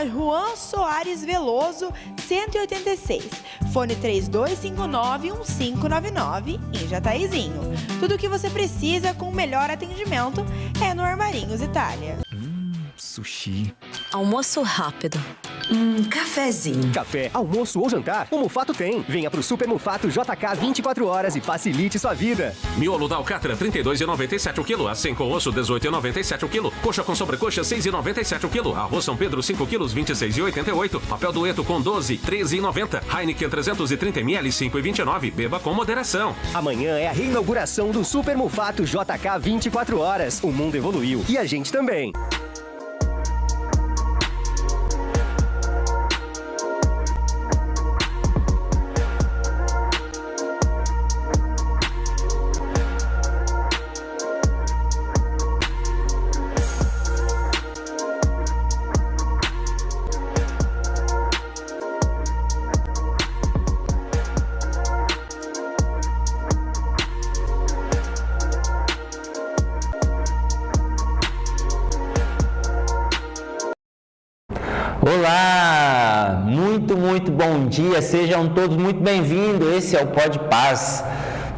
na Juan Soares Veloso, 186. Fone 3259-1599 em Jataizinho. Tudo o que você precisa com o melhor atendimento é no Armarinhos Itália. Sushi. Almoço rápido. Cafezinho. Café, almoço ou jantar, o Mufato tem. Venha pro Super Mufato JK 24 horas e facilite sua vida. Miolo da Alcatra, R$ 32,97 o quilo. Assim com osso, R$ 18,97 o quilo. Coxa com sobrecoxa, R$ 6,97 o quilo. Arroz São Pedro, 5 quilos, R$ 26,88. Papel dueto com 12, R$ 13,90. Heineken 330 ml, R$ 5,29. Beba com moderação. Amanhã é a reinauguração do Super Mufato JK 24 horas. O mundo evoluiu e a gente também. Olá, muito bom dia, sejam todos muito bem-vindos, esse é o Pod Paz,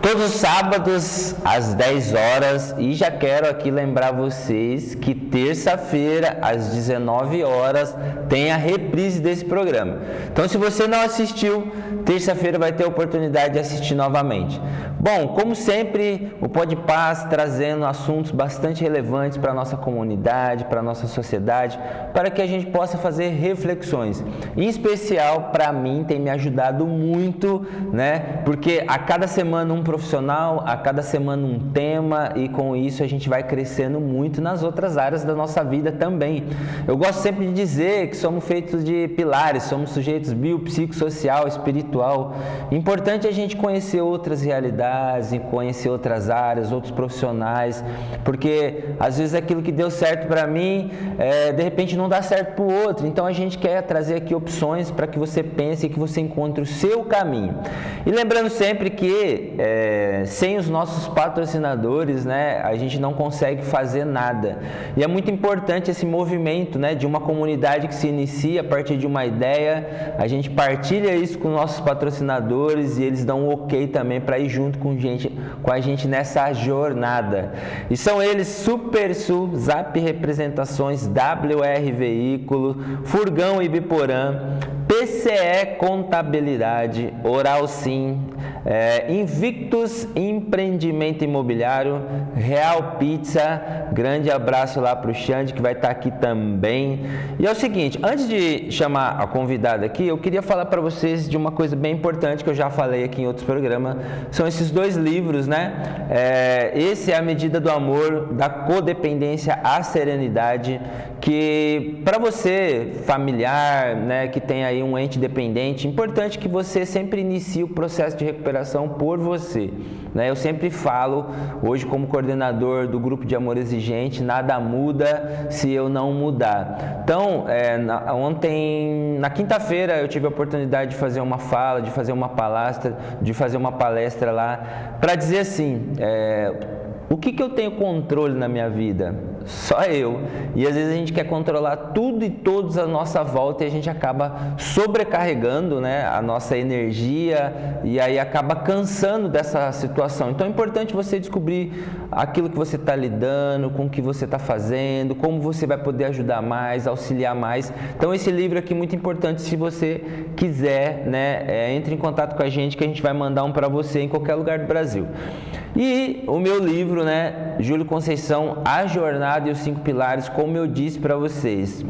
todos os sábados às 10 horas e já quero aqui lembrar vocês que terça-feira às 19 horas tem a reprise desse programa, então se você não assistiu, terça-feira vai ter a oportunidade de assistir novamente. Bom, como sempre, o Pod Paz trazendo assuntos bastante relevantes para a nossa comunidade, para a nossa sociedade, para que a gente possa fazer reflexões. Em especial, para mim, tem me ajudado muito, né? Porque a cada semana um profissional, a cada semana um tema e com isso a gente vai crescendo muito nas outras áreas da nossa vida também. Eu gosto sempre de dizer que somos feitos de pilares, somos sujeitos biopsicossocial, espiritual. Importante a gente conhecer outras realidades, e conhecer outras áreas, outros profissionais, porque às vezes aquilo que deu certo para mim, de repente não dá certo para o outro, então a gente quer trazer aqui opções para que você pense e que você encontre o seu caminho. E lembrando sempre que sem os nossos patrocinadores, né, a gente não consegue fazer nada, e é muito importante esse movimento, né, de uma comunidade que se inicia a partir de uma ideia, a gente partilha isso com nossos patrocinadores e eles dão um ok também para ir junto com a gente nessa jornada. E são eles Supersul, Zap Representações, WR Veículo, Furgão Ibiporã, PCE Contabilidade, Oral Sim, Invictus Empreendimento Imobiliário, Real Pizza, grande abraço lá para o Xande que vai estar aqui também. E é o seguinte, antes de chamar a convidada aqui, eu queria falar para vocês de uma coisa bem importante que eu já falei aqui em outros programas, são esses dois livros, né? Esse é A Medida do Amor, da Codependência à Serenidade, que para você, familiar, né, que tem aí um ente dependente, importante que você sempre inicie o processo de recuperação por você, né? Eu sempre falo, hoje como coordenador do grupo de Amor Exigente, nada muda se eu não mudar. Então, na quinta-feira eu tive a oportunidade de fazer uma fala, de fazer uma palestra lá, para dizer assim, o que eu tenho controle na minha vida? Só eu. E às vezes a gente quer controlar tudo e todos à nossa volta e a gente acaba sobrecarregando, né, a nossa energia e aí acaba cansando dessa situação. Então é importante você descobrir aquilo que você está lidando, com o que você está fazendo, como você vai poder ajudar mais, auxiliar mais. Então esse livro aqui é muito importante, se você quiser, né, entre em contato com a gente que a gente vai mandar um para você em qualquer lugar do Brasil. E o meu livro, né, Júlio Conceição, A Jornada e os 5 Pilares, como eu disse para vocês,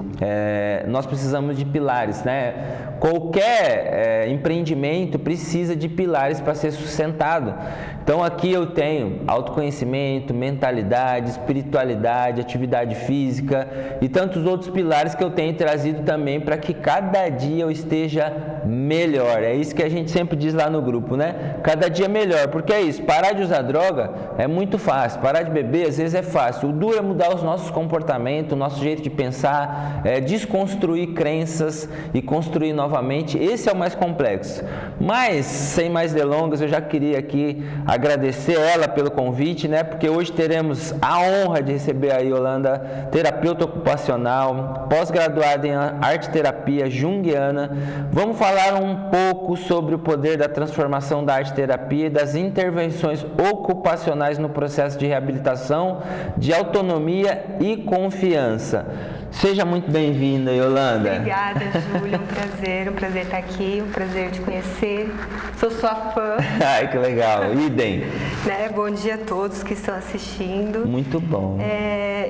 nós precisamos de pilares, né? Qualquer empreendimento precisa de pilares para ser sustentado. Então aqui eu tenho autoconhecimento, mentalidade, espiritualidade, atividade física e tantos outros pilares que eu tenho trazido também para que cada dia eu esteja melhor. É isso que a gente sempre diz lá no grupo, né? Cada dia melhor, porque é isso, parar de usar droga é muito fácil, parar de beber às vezes é fácil, o duro é mudar os nossos comportamentos, o nosso jeito de pensar, desconstruir crenças e construir novamente. Esse é o mais complexo. Mas, sem mais delongas, eu já queria aqui agradecer ela pelo convite, né? Porque hoje teremos a honra de receber a Yolanda, terapeuta ocupacional, pós-graduada em arte-terapia junguiana. Vamos falar um pouco sobre o poder da transformação da arte-terapia e das intervenções ocupacionais no processo de reabilitação, de autonomia e confiança. Seja muito bem-vinda, Yolanda. Obrigada, Júlia. Um prazer estar aqui, um prazer te conhecer. Sou sua fã. Ai, que legal. Idem. Né? Bom dia a todos que estão assistindo. Muito bom.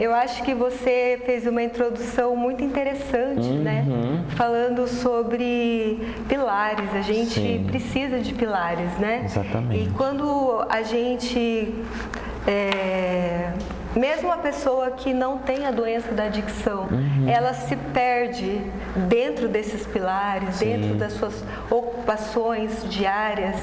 Eu acho que você fez uma introdução muito interessante, né? Falando sobre pilares. A gente precisa de pilares, né? Exatamente. E quando a gente... mesmo a pessoa que não tem a doença da adicção, ela se perde dentro desses pilares, dentro das suas ocupações diárias,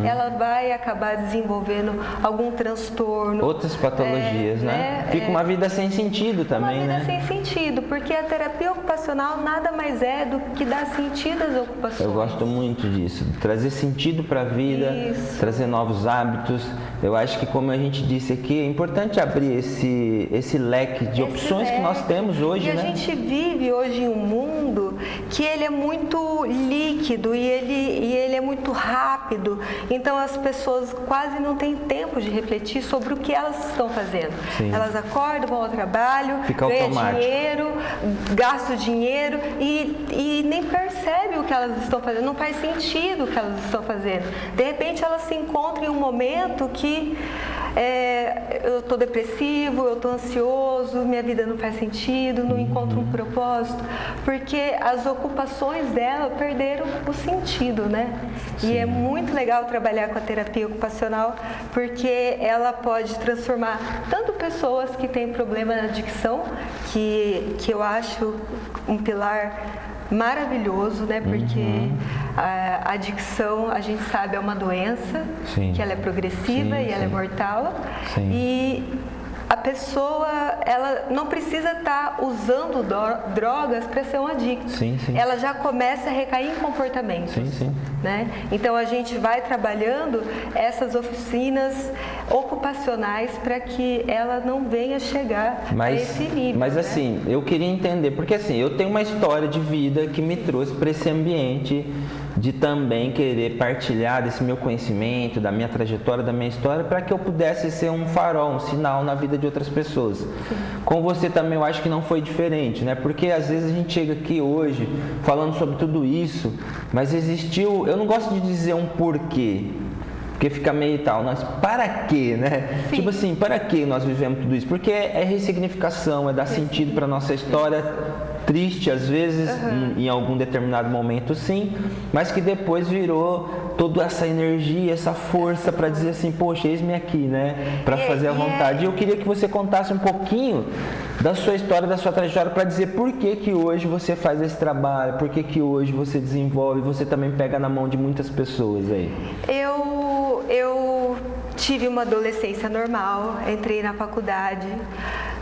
ela vai acabar desenvolvendo algum transtorno. Outras patologias, né? Fica uma vida sem sentido também, né? Uma vida sem sentido, porque a terapia ocupacional nada mais é do que dar sentido às ocupações. Eu gosto muito disso, trazer sentido para a vida, trazer novos hábitos. Eu acho que, como a gente disse aqui, é importante abrir esse leque de opções que nós temos hoje, né? E a gente vive hoje em um mundo que ele é muito líquido e ele é muito rápido. Então as pessoas quase não têm tempo de refletir sobre o que elas estão fazendo. Elas acordam, vão ao trabalho, ganham dinheiro, gastam dinheiro e nem percebem o que elas estão fazendo. Não faz sentido o que elas estão fazendo. De repente elas se encontram em um momento que eu estou depressivo, eu estou ansioso, minha vida não faz sentido, não encontro um propósito, porque as ocupações dela perderam o sentido, né? E é muito legal trabalhar com a terapia ocupacional, porque ela pode transformar tanto pessoas que têm problema de adicção, que eu acho um pilar maravilhoso, né? Porque a adicção, a gente sabe, é uma doença, que ela é progressiva e ela é mortal. E a pessoa, ela não precisa estar usando drogas para ser um adicto. Ela já começa a recair em comportamentos. Né? Então a gente vai trabalhando essas oficinas ocupacionais para que ela não venha chegar a esse nível. Mas assim, eu queria entender, porque assim, eu tenho uma história de vida que me trouxe para esse ambiente de também querer partilhar desse meu conhecimento, da minha trajetória, da minha história, para que eu pudesse ser um farol, um sinal na vida de outras pessoas. Com você também eu acho que não foi diferente, né? Porque às vezes a gente chega aqui hoje falando sobre tudo isso, mas existiu, eu não gosto de dizer um porquê, porque fica meio tal, mas para quê, né? Tipo assim, para que nós vivemos tudo isso? Porque é ressignificação, é dar sentido para nossa história, triste às vezes, em algum determinado momento sim, mas que depois virou toda essa energia, essa força para dizer assim, poxa, eis-me aqui, né? Para fazer a vontade. E eu queria que você contasse um pouquinho da sua história, da sua trajetória, para dizer por que que hoje você faz esse trabalho, por que que hoje você desenvolve, você também pega na mão de muitas pessoas aí. Eu tive uma adolescência normal, entrei na faculdade.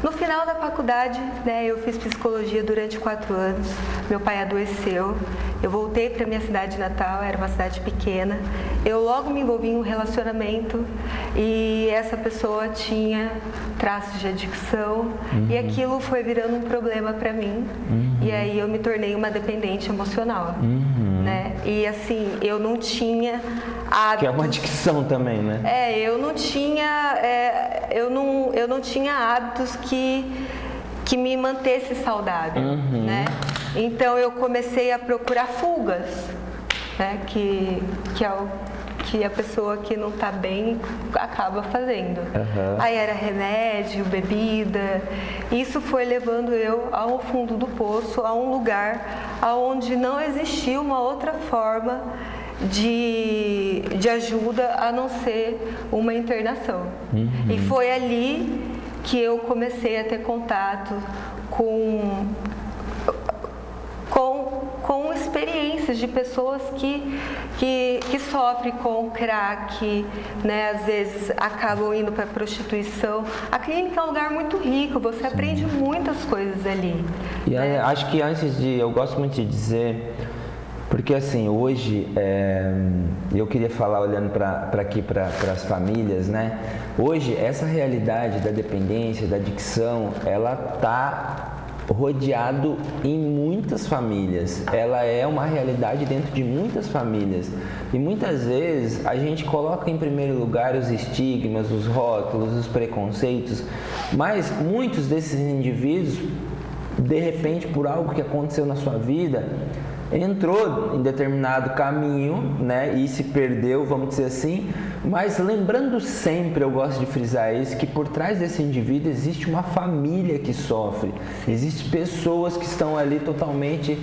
No final da faculdade, né, eu fiz psicologia durante 4 anos. Meu pai adoeceu. Eu voltei para minha cidade natal, era uma cidade pequena. Eu logo me envolvi em um relacionamento e essa pessoa tinha traços de adicção e aquilo foi virando um problema para mim. E aí eu me tornei uma dependente emocional, né? E assim, eu não tinha hábitos. Que é uma adicção também, né? Eu não tinha, eu não tinha hábitos que me mantesse saudável, né? Então eu comecei a procurar fugas, né? Que é o que a pessoa que não está bem acaba fazendo. Aí era remédio, bebida. Isso foi levando eu ao fundo do poço, a um lugar onde não existia uma outra forma de ajuda a não ser uma internação. E foi ali que eu comecei a ter contato com experiências notícias de pessoas que sofrem com crack, né? Às vezes acabam indo para a prostituição. A clínica é um lugar muito rico, você aprende muitas coisas ali. E acho que eu gosto muito de dizer, porque assim, hoje, eu queria falar olhando para aqui, para as famílias, né? Hoje, essa realidade da dependência, da adicção, ela está rodeado em muitas famílias. Ela é uma realidade dentro de muitas famílias. E muitas vezes a gente coloca em primeiro lugar os estigmas, os rótulos, os preconceitos, mas muitos desses indivíduos, de repente, por algo que aconteceu na sua vida, entrou em determinado caminho, né, e se perdeu, vamos dizer assim, mas lembrando sempre, eu gosto de frisar isso, que por trás desse indivíduo existe uma família que sofre, existem pessoas que estão ali totalmente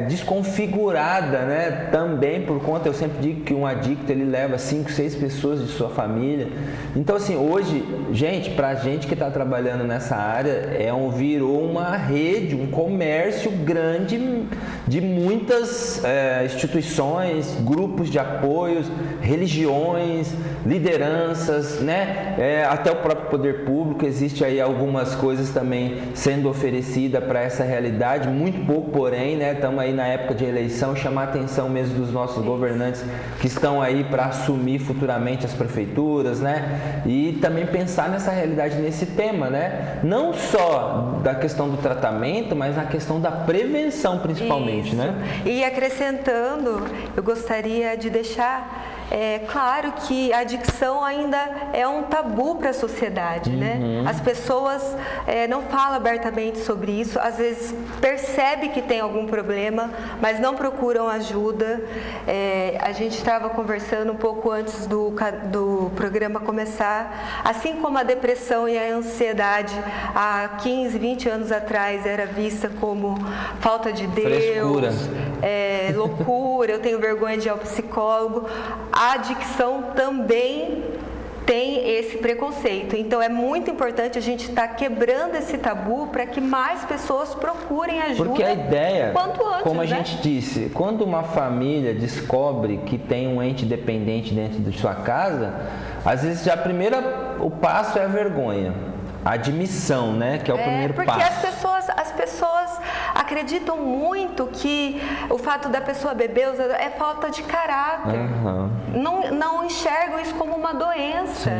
desconfigurada, né, também por conta, eu sempre digo que um adicto ele leva 5, 6 pessoas de sua família. Então assim, hoje, gente, pra gente que está trabalhando nessa área, virou uma rede, um comércio grande de muitas instituições, grupos de apoios, religiões, lideranças, né, até o próprio poder público. Existe aí algumas coisas também sendo oferecidas para essa realidade, muito pouco, porém, né, estamos aí na época de eleição, chamar a atenção mesmo dos nossos governantes que estão aí para assumir futuramente as prefeituras, né, e também pensar nessa realidade, nesse tema, né, não só da questão do tratamento, mas na questão da prevenção principalmente. Isso. Né? E acrescentando, eu gostaria de deixar claro que a adicção ainda é um tabu para a sociedade, né? As pessoas não falam abertamente sobre isso, às vezes percebe que tem algum problema, mas não procuram ajuda. A gente estava conversando um pouco antes do programa começar, assim como a depressão e a ansiedade há 15, 20 anos atrás era vista como falta de Deus, frescura, loucura, eu tenho vergonha de ir ao psicólogo. A adicção também tem esse preconceito. Então é muito importante a gente estar quebrando esse tabu para que mais pessoas procurem ajuda. Porque a ideia, quanto antes, como a gente disse, quando uma família descobre que tem um ente dependente dentro de sua casa, às vezes já o passo é a vergonha. A admissão, né? Que é o primeiro passo. Porque as pessoas acreditam muito que o fato da pessoa beber é falta de caráter. Não enxergam isso como uma doença,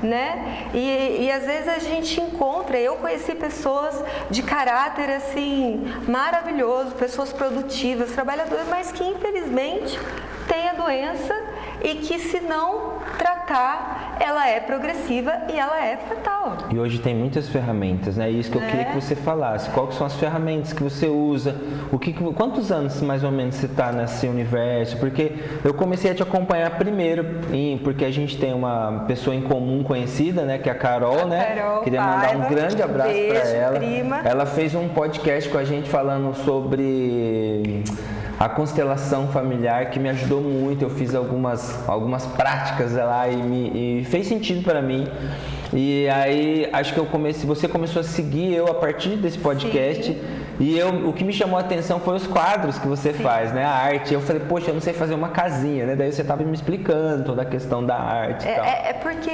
né? E às vezes a gente encontra, eu conheci pessoas de caráter assim maravilhoso, pessoas produtivas, trabalhadoras, mas que infelizmente têm a doença e que se não tratar, ela é progressiva e ela é fatal. E hoje tem muitas ferramentas, né? Isso que eu queria que você falasse. Quais são as ferramentas que você usa? Quantos anos mais ou menos você está nesse universo? Porque eu comecei a te acompanhar primeiro, porque a gente tem uma pessoa em comum conhecida, né? Que é a Carol, né? Carol, queria mandar um grande abraço para ela. Prima. Ela fez um podcast com a gente falando sobre a constelação familiar, que me ajudou muito. Eu fiz algumas práticas lá e fez sentido para mim. E aí acho que você começou a seguir eu a partir desse podcast. Sim. E o que me chamou a atenção foi os quadros que você faz, né? A arte. Eu falei, poxa, eu não sei fazer uma casinha, né? Daí você estava me explicando toda a questão da arte e tal. Porque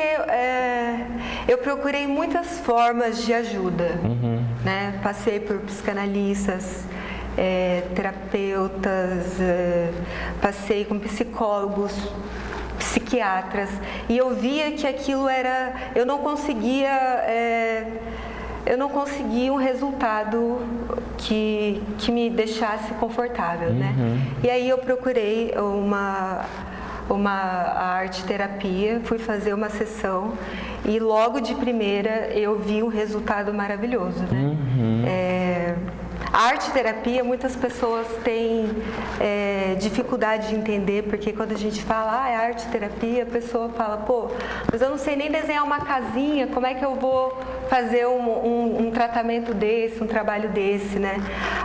eu procurei muitas formas de ajuda, né? Passei por psicanalistas, terapeutas, passei com psicólogos, psiquiatras, e eu via que aquilo eu não conseguia um resultado que me deixasse confortável, né? E aí eu procurei uma arte terapia, fui fazer uma sessão e logo de primeira eu vi um resultado maravilhoso, né? A arte terapia, muitas pessoas têm dificuldade de entender, porque quando a gente fala, é arte terapia, a pessoa fala, pô, mas eu não sei nem desenhar uma casinha, como é que eu vou fazer um tratamento desse, um trabalho desse, né?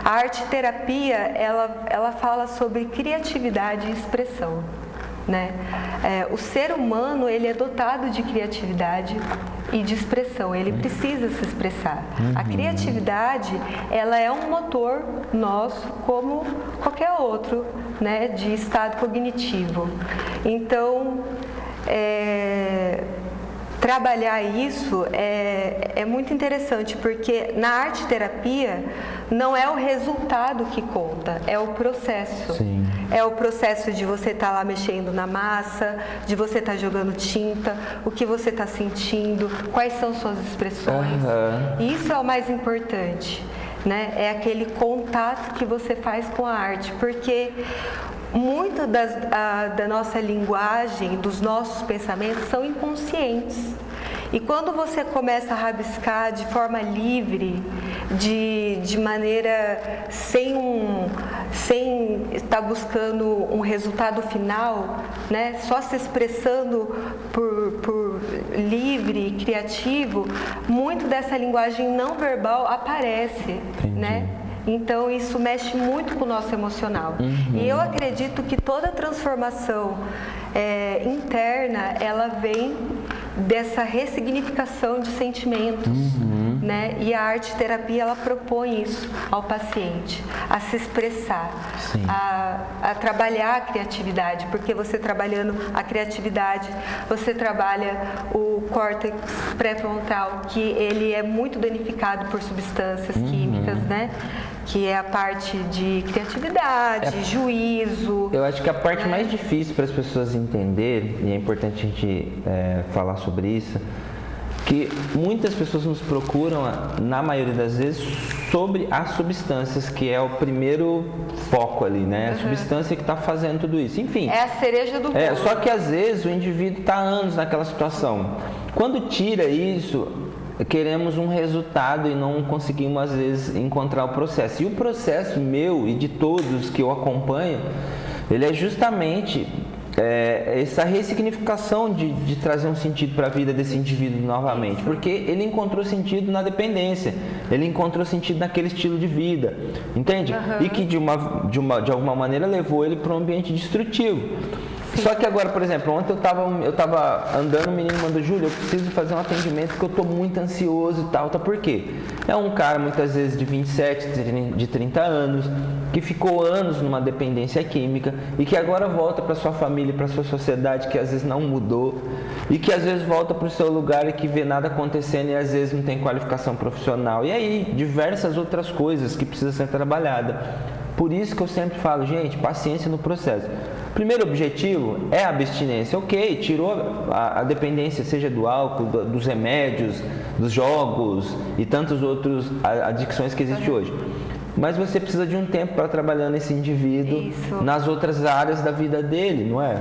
A arte terapia, ela fala sobre criatividade e expressão. né? O ser humano, ele é dotado de criatividade e de expressão, ele precisa se expressar. A criatividade, ela é um motor nosso como qualquer outro, né, de estado cognitivo. Então, trabalhar isso é muito interessante, porque na arte-terapia não é o resultado que conta, é o processo. Sim. É o processo de você estar lá mexendo na massa, de você estar jogando tinta, o que você está sentindo, quais são suas expressões. E isso é o mais importante, né? É aquele contato que você faz com a arte, porque muito da nossa linguagem, dos nossos pensamentos são inconscientes. E quando você começa a rabiscar de forma livre, de maneira sem estar buscando um resultado final, né? Só se expressando por livre e criativo, muito dessa linguagem não verbal aparece, né? Então isso mexe muito com o nosso emocional. E eu acredito que toda transformação interna, ela vem dessa ressignificação de sentimentos, né? E a arte-terapia, ela propõe isso ao paciente, a se expressar, a trabalhar a criatividade, porque você trabalhando a criatividade, você trabalha o córtex pré-frontal, que ele é muito danificado por substâncias químicas, né? Que é a parte de criatividade, juízo. Eu acho que a parte mais difícil para as pessoas entenderem, e é importante a gente falar sobre isso, que muitas pessoas nos procuram, na maioria das vezes, sobre as substâncias, que é o primeiro foco ali, né? A substância que está fazendo tudo isso. Enfim. É a cereja do bolo. Só que às vezes o indivíduo está há anos naquela situação. Quando tira isso, queremos um resultado e não conseguimos, às vezes, encontrar o processo. E o processo meu e de todos que eu acompanho, ele é justamente essa ressignificação de trazer um sentido para a vida desse indivíduo novamente. Porque ele encontrou sentido na dependência, ele encontrou sentido naquele estilo de vida, entende? E que de alguma maneira levou ele para um ambiente destrutivo. Só que agora, por exemplo, ontem eu tava andando, o menino mandou: Júlio, eu preciso fazer um atendimento porque eu tô muito ansioso e tal. Por quê? É um cara, muitas vezes, de 27, de 30 anos, que ficou anos numa dependência química e que agora volta para sua família, para sua sociedade, que às vezes não mudou, e que às vezes volta para o seu lugar e que vê nada acontecendo e às vezes não tem qualificação profissional. E aí, diversas outras coisas que precisam ser trabalhadas. Por isso que eu sempre falo, gente, paciência no processo. Primeiro objetivo é a abstinência. Ok, tirou a dependência, seja do álcool, dos remédios, dos jogos e tantas outras adicções que existem hoje. Mas você precisa de um tempo para trabalhar nesse indivíduo nas outras áreas da vida dele, não é?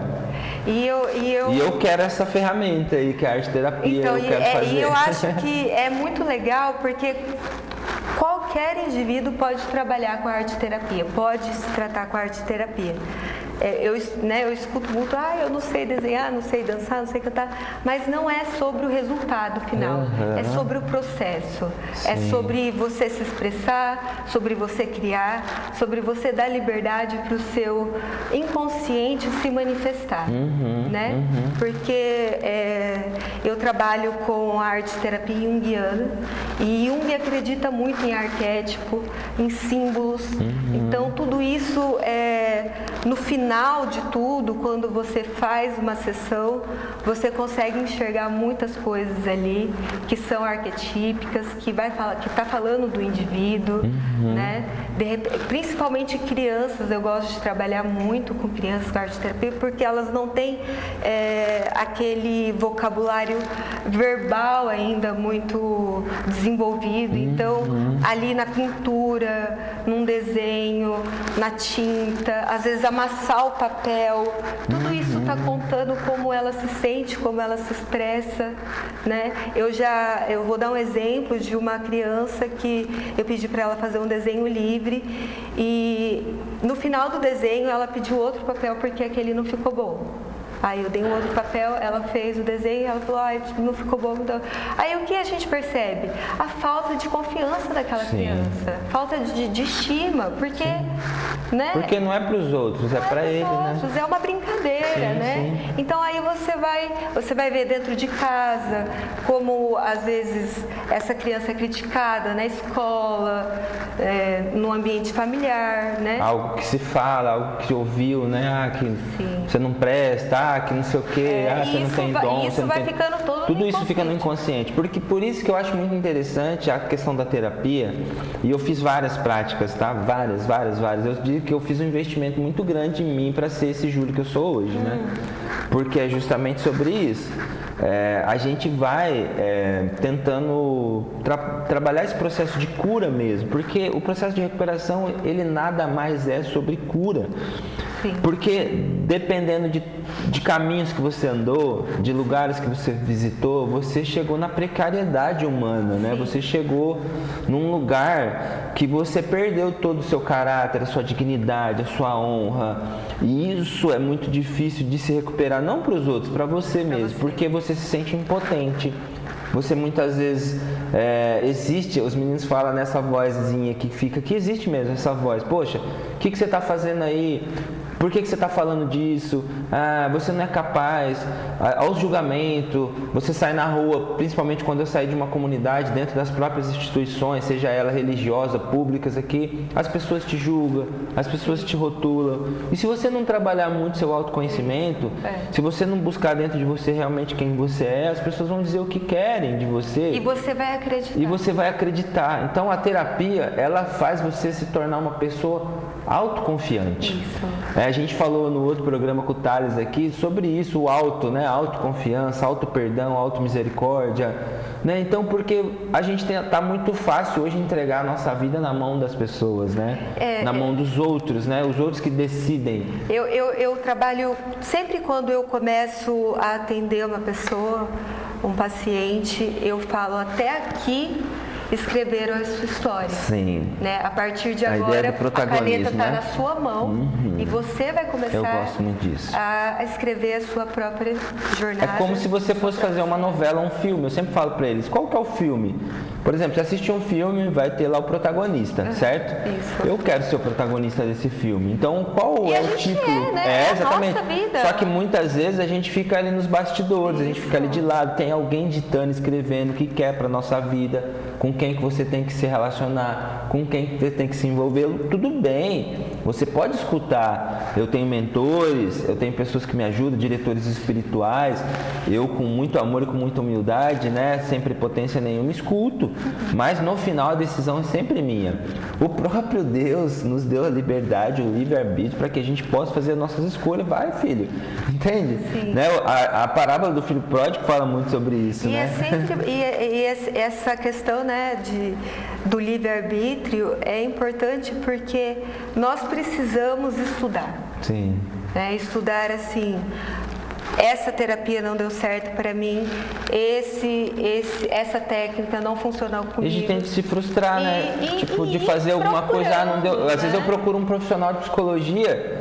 E eu quero essa ferramenta aí, que é a arte-terapia, então, eu quero fazer. E eu acho que é muito legal, porque qualquer indivíduo pode trabalhar com a arte-terapia, pode se tratar com a arte-terapia. Eu escuto muito, eu não sei desenhar, não sei dançar, não sei cantar, mas não é sobre o resultado final, é sobre o processo, é sobre você se expressar, sobre você criar, sobre você dar liberdade para o seu inconsciente se manifestar, né? Porque eu trabalho com a arte-terapia junguiana e Jung acredita muito em arquétipo, em símbolos, então tudo isso no final de tudo, quando você faz uma sessão, você consegue enxergar muitas coisas ali que são arquetípicas, que está falando do indivíduo, né? Principalmente crianças, eu gosto de trabalhar muito com crianças com arte-terapia, porque elas não têm aquele vocabulário verbal ainda muito desenvolvido. Então, ali na pintura, num desenho, na tinta, às vezes amassar o papel, tudo isso está contando como ela se sente, como ela se expressa, né? Eu vou dar um exemplo de uma criança que eu pedi para ela fazer um desenho livre e no final do desenho ela pediu outro papel porque aquele não ficou bom. Aí eu dei um outro papel, ela fez o desenho, ela falou, não ficou bom. Então... Aí o que a gente percebe? A falta de confiança daquela criança, falta de estima, porque, né? Porque não é para os outros, é para ele, né? É uma brincadeira, né? Sim. Então aí você vai ver dentro de casa como às vezes essa criança é criticada na escola, no ambiente familiar, né? Algo que se fala, algo que se ouviu, né? Que você não presta, que não sei o quê, você não tem dom. Isso vai ficando tudo isso fica no inconsciente. Por isso que eu acho muito interessante a questão da terapia. E eu fiz várias práticas, tá? Várias. Eu digo que eu fiz um investimento muito grande em mim para ser esse Júlio que eu sou hoje, né? Porque é justamente sobre isso. A gente vai tentando trabalhar esse processo de cura mesmo, porque o processo de recuperação, ele nada mais é sobre cura. Sim. Porque dependendo de caminhos que você andou, de lugares que você visitou, você chegou na precariedade humana, né? Você chegou num lugar que você perdeu todo o seu caráter, a sua dignidade, a sua honra. E isso é muito difícil de se recuperar, não para os outros, para você mesmo, porque você se sente impotente. Você muitas vezes existe, os meninos falam nessa vozinha que fica, que existe mesmo essa voz. Poxa, o que você está fazendo aí? Por que você está falando disso? Você não é capaz. Aos julgamentos, você sai na rua, principalmente quando eu saí de uma comunidade, dentro das próprias instituições, seja ela religiosa, públicas aqui, as pessoas te julgam, as pessoas te rotulam. E se você não trabalhar muito seu autoconhecimento, se você não buscar dentro de você realmente quem você é, as pessoas vão dizer o que querem de você. E você vai acreditar. Então a terapia, ela faz você se tornar uma pessoa autoconfiante. Isso. A gente falou no outro programa com o Thales aqui sobre isso, o auto, né? Autoconfiança, auto-perdão, auto-misericórdia, né? Então, porque a gente tá muito fácil hoje entregar a nossa vida na mão das pessoas, né? Na mão dos outros, né? Os outros que decidem. Eu trabalho, sempre quando eu começo a atender uma pessoa, um paciente, eu falo até aqui escreveram a sua história. Sim. Né? A partir de agora, a caneta está na sua mão e você vai começar Eu gosto muito disso. a escrever a sua própria jornada. É como se você fosse fazer uma novela, um filme. Eu sempre falo para eles, qual que é o filme? Por exemplo, você assiste um filme, vai ter lá o protagonista, certo? Isso. Eu quero ser o protagonista desse filme. Então, qual é o título? Né? Exatamente. A nossa vida. Só que muitas vezes a gente fica ali nos bastidores, a gente fica ali de lado, tem alguém ditando, escrevendo o que quer para nossa vida, com quem que você tem que se relacionar, com quem que você tem que se envolver. Tudo bem, você pode escutar. Eu tenho mentores, eu tenho pessoas que me ajudam, diretores espirituais. Eu, com muito amor e com muita humildade, né, sem prepotência nenhuma, escuto. Mas no final a decisão é sempre minha. O próprio Deus nos deu a liberdade, o livre-arbítrio, para que a gente possa fazer as nossas escolhas. Vai, filho. Entende? Né? A parábola do filho pródigo fala muito sobre isso, e né? Essa questão, né, do livre-arbítrio é importante porque nós precisamos estudar. Sim. Né? Estudar assim, essa terapia não deu certo para mim, essa técnica não funcionou comigo. E a gente tem que se frustrar, né? De fazer alguma coisa, não deu. Às vezes eu procuro um profissional de psicologia,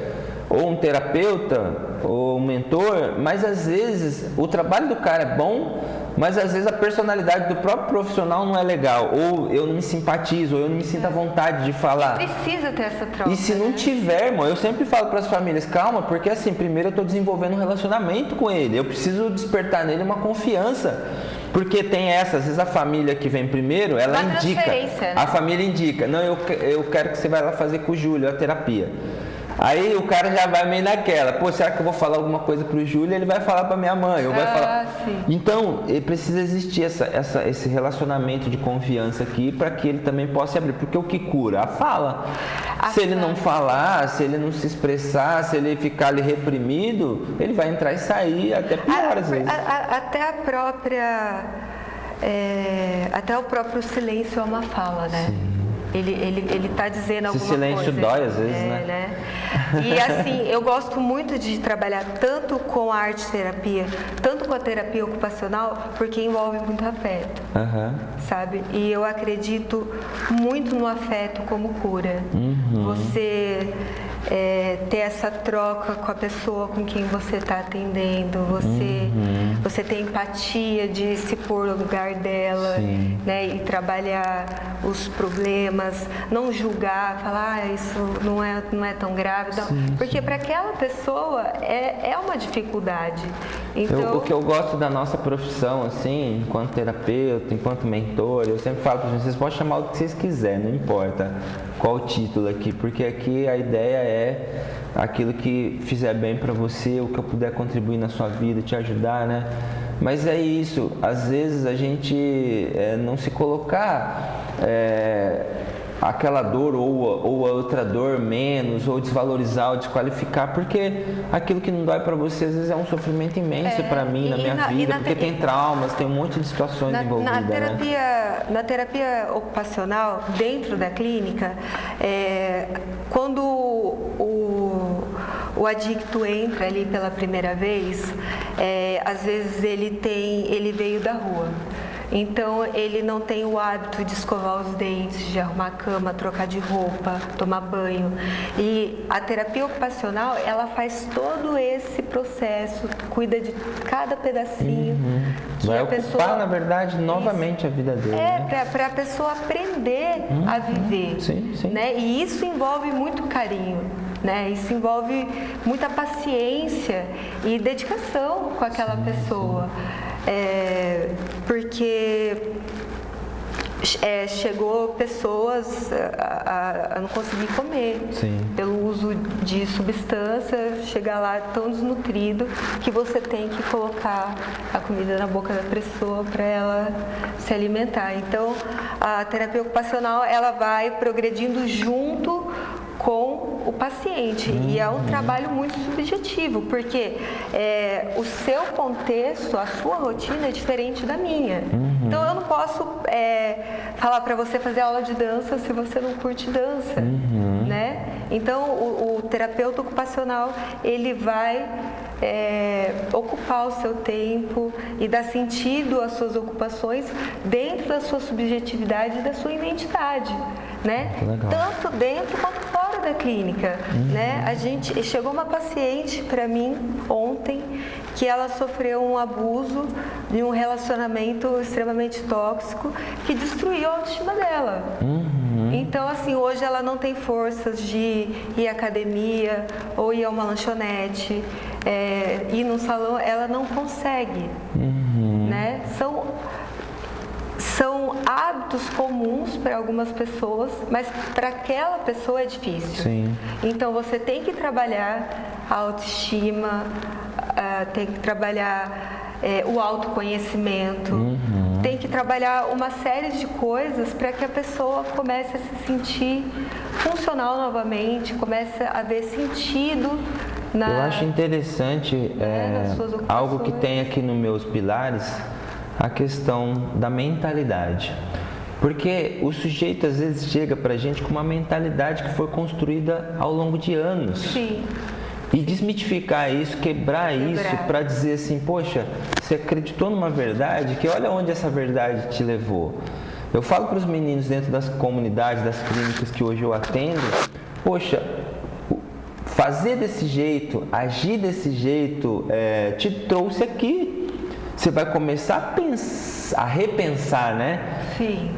ou um terapeuta, ou um mentor, mas às vezes o trabalho do cara é bom, mas às vezes a personalidade do próprio profissional não é legal, ou eu não me simpatizo, ou eu não me sinto à vontade de falar. Precisa ter essa troca. E se não tiver, irmão, eu sempre falo para as famílias, calma, porque assim, primeiro eu estou desenvolvendo um relacionamento com ele, eu preciso despertar nele uma confiança. Porque tem às vezes a família que vem primeiro, ela indica, né? A família indica, não, eu quero que você vá lá fazer com o Júlio a terapia. Aí o cara já vai meio naquela, pô, será que eu vou falar alguma coisa pro Júlio? Ele vai falar pra minha mãe, ou vai falar. Sim. Então, precisa existir esse relacionamento de confiança aqui para que ele também possa abrir. Porque o que cura? A fala. Se ele não falar, se ele não se expressar, se ele ficar ali reprimido, ele vai entrar e sair até pior às vezes. Até o próprio silêncio é uma fala, né? Sim. Ele está dizendo alguma coisa. Esse silêncio dói às vezes, né? E assim, eu gosto muito de trabalhar tanto com a arte-terapia, tanto com a terapia ocupacional, porque envolve muito afeto, sabe? E eu acredito muito no afeto como cura. Você ter essa troca com a pessoa com quem você está atendendo, você ter empatia de se pôr no lugar dela, né, e trabalhar os problemas, não julgar, falar isso não é tão grave, não. Porque para aquela pessoa é uma dificuldade. Então, o que eu gosto da nossa profissão, assim, enquanto terapeuta, enquanto mentor, eu sempre falo para vocês podem chamar o que vocês quiserem, não importa qual o título aqui, porque aqui a ideia é aquilo que fizer bem para você, o que eu puder contribuir na sua vida, te ajudar, né? Mas é isso, às vezes a gente não se colocar aquela dor ou a outra dor menos, ou desvalorizar ou desqualificar, porque aquilo que não dói para você às vezes é um sofrimento imenso para mim, na minha vida, porque tem traumas, tem um monte de situações envolvidas. Na terapia ocupacional, dentro da clínica, quando o adicto entra ali pela primeira vez, às vezes ele veio da rua. Então, ele não tem o hábito de escovar os dentes, de arrumar a cama, trocar de roupa, tomar banho. E a terapia ocupacional, ela faz todo esse processo, cuida de cada pedacinho. Vai ocupar, na verdade, novamente a vida dele. Para a pessoa aprender a viver. Né? E isso envolve muito carinho. Né? Isso envolve muita paciência e dedicação com aquela pessoa. Porque chegou pessoas a não conseguir comer pelo uso de substância, chegar lá tão desnutrido que você tem que colocar a comida na boca da pessoa para ela se alimentar. Então, a terapia ocupacional ela vai progredindo junto com o paciente e é um trabalho muito subjetivo, porque o seu contexto, a sua rotina é diferente da minha. Então eu não posso falar para você fazer aula de dança se você não curte dança, né? Então o terapeuta ocupacional ele vai ocupar o seu tempo e dar sentido às suas ocupações dentro da sua subjetividade e da sua identidade, né? Tanto dentro quanto fora da clínica, né? Chegou uma paciente para mim ontem que ela sofreu um abuso de um relacionamento extremamente tóxico que destruiu a autoestima dela. Então, assim, hoje ela não tem forças de ir à academia ou ir a uma lanchonete, ir num salão, ela não consegue, né? São hábitos comuns para algumas pessoas, mas para aquela pessoa é difícil. Então, você tem que trabalhar a autoestima, tem que trabalhar o autoconhecimento, tem que trabalhar uma série de coisas para que a pessoa comece a se sentir funcional novamente, comece a ver sentido Eu acho interessante algo que tem aqui nos meus pilares, a questão da mentalidade. Porque o sujeito às vezes chega pra gente com uma mentalidade que foi construída ao longo de anos. E desmitificar isso, quebrar isso para dizer assim, poxa, você acreditou numa verdade, que olha onde essa verdade te levou. Eu falo para os meninos dentro das comunidades, das clínicas que hoje eu atendo, poxa, fazer desse jeito, agir desse jeito, te trouxe aqui. Você vai começar a repensar, né?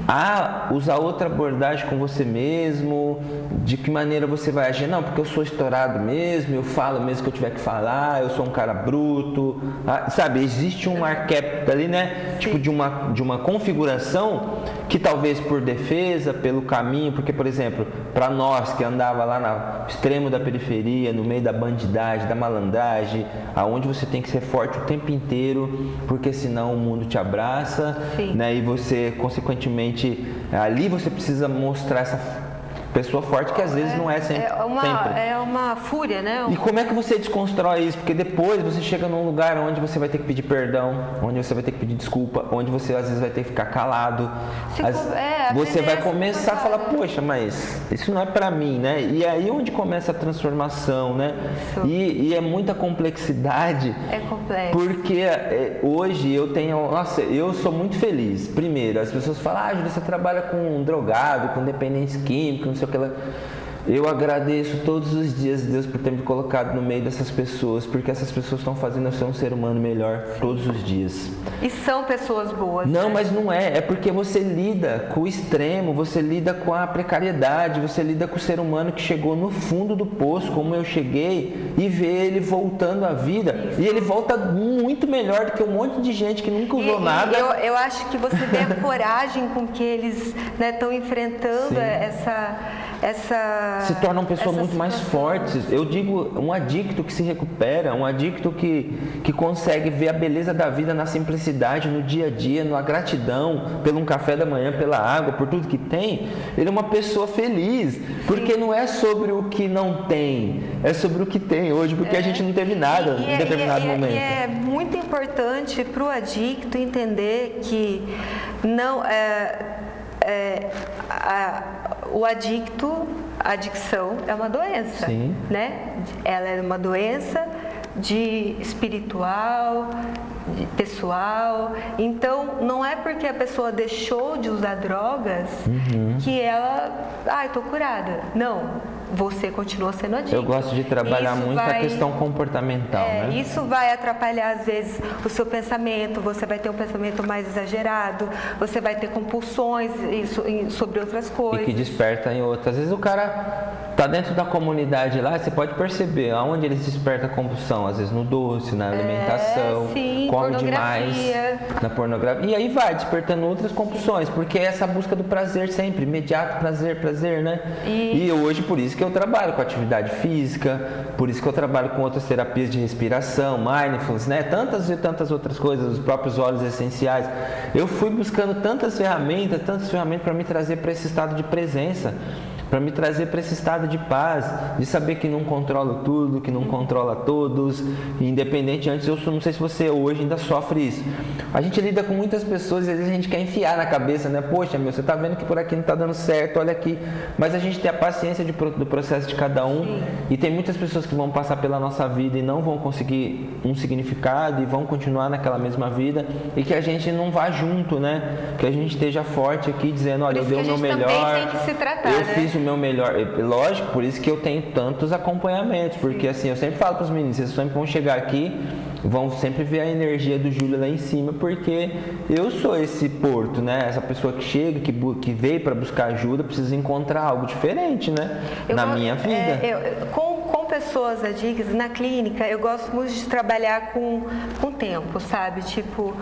A usar outra abordagem com você mesmo, de que maneira você vai agir. Não, porque eu sou estourado mesmo, eu falo mesmo que eu tiver que falar, eu sou um cara bruto. Sabe, existe um arquétipo ali, né? Tipo de uma configuração que talvez por defesa, pelo caminho, porque, por exemplo, para nós que andava lá no extremo da periferia, no meio da bandidagem, da malandragem, aonde você tem que ser forte o tempo inteiro, porque senão o mundo te abraça, né? E você, consequentemente, ali você precisa mostrar essa pessoa forte que às vezes não é sempre. É uma fúria, né? E como é que você desconstrói isso? Porque depois você chega num lugar onde você vai ter que pedir perdão, onde você vai ter que pedir desculpa, onde você às vezes vai ter que ficar calado. Você vai começar a falar, poxa, mas isso não é pra mim, né? E aí onde começa a transformação, né? E é muita complexidade. É complexo. Porque hoje eu sou muito feliz. Primeiro, as pessoas falam, Júlia, você trabalha com drogado, com dependência química, não sei o que lá. Eu agradeço todos os dias, Deus, por ter me colocado no meio dessas pessoas, porque essas pessoas estão fazendo eu ser um ser humano melhor todos os dias. E são pessoas boas. Não, né? mas não é. É porque você lida com o extremo, você lida com a precariedade, você lida com o ser humano que chegou no fundo do poço, como eu cheguei, e vê ele voltando à vida. E ele volta muito melhor do que um monte de gente que nunca usou nada. Eu acho que você vê a coragem com que eles estão enfrentando essa... Se tornam pessoas muito mais fortes. Eu digo, um adicto que se recupera, um adicto que consegue ver a beleza da vida na simplicidade, no dia a dia, na gratidão, pelo um café da manhã, pela água, por tudo que tem, ele é uma pessoa feliz. Porque não é sobre o que não tem, é sobre o que tem hoje, porque a gente não teve nada em determinado momento. E é muito importante para o adicto entender que não o adicto, a adicção é uma doença, Sim. né? Ela é uma doença de espiritual, de pessoal. Então, não é porque a pessoa deixou de usar drogas que ela, tô curada. Não. Você continua sendo adicto. Eu gosto de trabalhar muito a questão comportamental, né? Isso vai atrapalhar, às vezes, o seu pensamento. Você vai ter um pensamento mais exagerado, você vai ter compulsões sobre outras coisas. E que desperta em outras. Às vezes o cara tá dentro da comunidade lá, você pode perceber aonde ele desperta a compulsão. Às vezes no doce, na alimentação, sim, come demais, na pornografia. E aí vai despertando outras compulsões, porque é essa busca do prazer sempre, imediato prazer, né? E hoje, por isso que eu trabalho com atividade física, por isso que eu trabalho com outras terapias de respiração, mindfulness, né? Tantas e tantas outras coisas, os próprios óleos essenciais. Eu fui buscando tantas ferramentas para me trazer para esse estado de presença, para me trazer para esse estado de paz, de saber que não controlo tudo, que não controla todos, independente. Antes, eu não sei se você hoje ainda sofre isso. A gente lida com muitas pessoas e às vezes a gente quer enfiar na cabeça, né? Poxa, você tá vendo que por aqui não tá dando certo, olha aqui. Mas a gente tem a paciência do processo de cada um. Sim. E tem muitas pessoas que vão passar pela nossa vida e não vão conseguir um significado e vão continuar naquela mesma vida, e que a gente não vá junto, né? Que a gente esteja forte aqui dizendo, olha, eu dei o meu melhor, tem que se tratar, eu fiz o meu melhor. Lógico, por isso que eu tenho tantos acompanhamentos, porque assim, eu sempre falo para os meninos, vocês sempre vão chegar aqui, vão sempre ver a energia do Júlio lá em cima, porque eu sou esse porto, né? Essa pessoa que chega, que veio para buscar ajuda, precisa encontrar algo diferente, né? Na minha vida. Com pessoas adictas, na clínica, eu gosto muito de trabalhar com tempo, sabe? Tipo,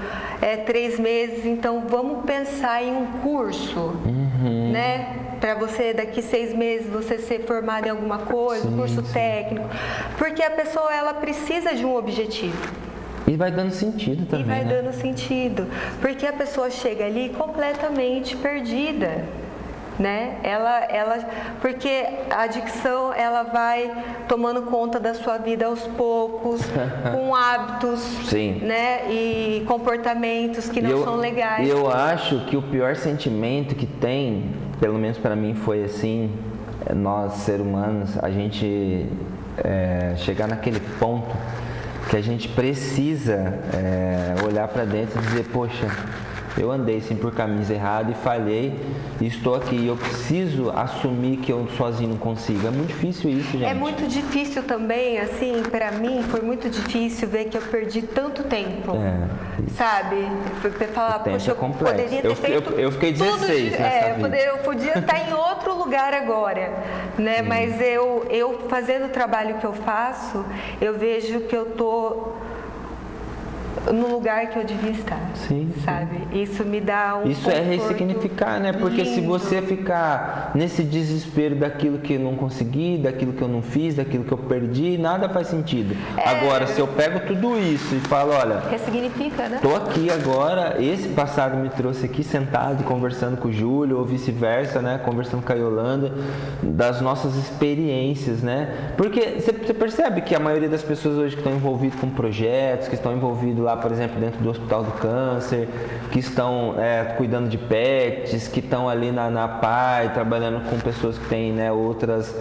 3 meses, então vamos pensar em um curso, né? Para você, daqui 6 meses, você ser formado em alguma coisa, curso técnico. Porque a pessoa, ela precisa de um objetivo. E vai dando sentido também, E vai dando sentido. Porque a pessoa chega ali completamente perdida, né? Porque a adicção, ela vai tomando conta da sua vida aos poucos, com hábitos, né? E comportamentos que não são legais. E eu acho que o pior sentimento que tem, pelo menos para mim foi assim, nós, seres humanos, a gente chegar naquele ponto que a gente precisa olhar para dentro e dizer, poxa, eu andei sim por caminhos errados e falhei e estou aqui. Eu preciso assumir que eu sozinho não consigo. É muito difícil isso, gente. É muito difícil também, assim, para mim foi muito difícil ver que eu perdi tanto tempo, sabe? Foi falar, poxa, eu poderia ter feito eu fiquei 16 nessa vida. Eu podia estar em outro lugar agora, né? Mas eu fazendo o trabalho que eu faço, eu vejo que eu tô no lugar que eu devia estar, sabe? Isso me dá um Isso é ressignificar, né? Porque se você ficar nesse desespero daquilo que eu não consegui, daquilo que eu não fiz, daquilo que eu perdi, nada faz sentido. Agora, se eu pego tudo isso e falo, olha... Ressignifica, né? Tô aqui agora, esse passado me trouxe aqui sentado, conversando com o Júlio, ou vice-versa, né? Conversando com a Yolanda, das nossas experiências, né? Porque você percebe que a maioria das pessoas hoje que estão envolvidas com projetos, que estão envolvidos lá, por exemplo, dentro do Hospital do Câncer, que estão cuidando de pets, que estão ali na PAI, trabalhando com pessoas que têm, né, outras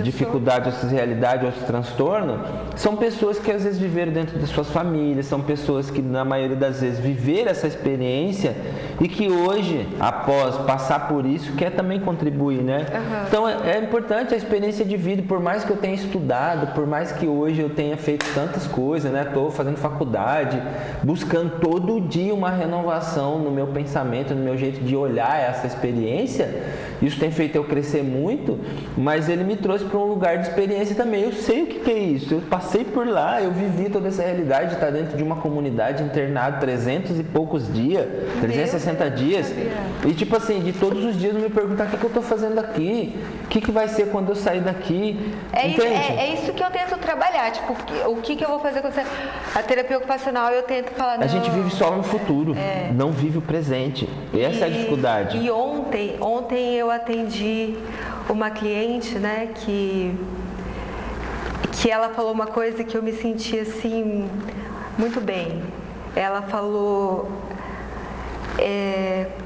dificuldade, outras realidades, outros transtornos, são pessoas que às vezes viveram dentro das suas famílias, são pessoas que na maioria das vezes viveram essa experiência e que hoje, após passar por isso, quer também contribuir, né? Então é importante a experiência de vida, por mais que eu tenha estudado, por mais que hoje eu tenha feito tantas coisas, né? Estou fazendo faculdade, buscando todo dia uma renovação no meu pensamento, no meu jeito de olhar essa experiência. Isso tem feito eu crescer muito, mas ele me trouxe para um lugar de experiência também. Eu sei o que é isso, eu passei por lá, eu vivi toda essa realidade de estar dentro de uma comunidade internado 300 e poucos dias, 360 dias, e tipo assim, de todos os dias eu me perguntar o que eu estou fazendo aqui, o que vai ser quando eu sair daqui, entende? É isso que eu tento trabalhar, tipo, o que eu vou fazer quando a terapia ocupacional, eu tento falar... A gente vive só no futuro, não vive o presente, essa é a dificuldade. E ontem eu atendi uma cliente, né, que ela falou uma coisa que eu me senti assim muito bem. Ela falou: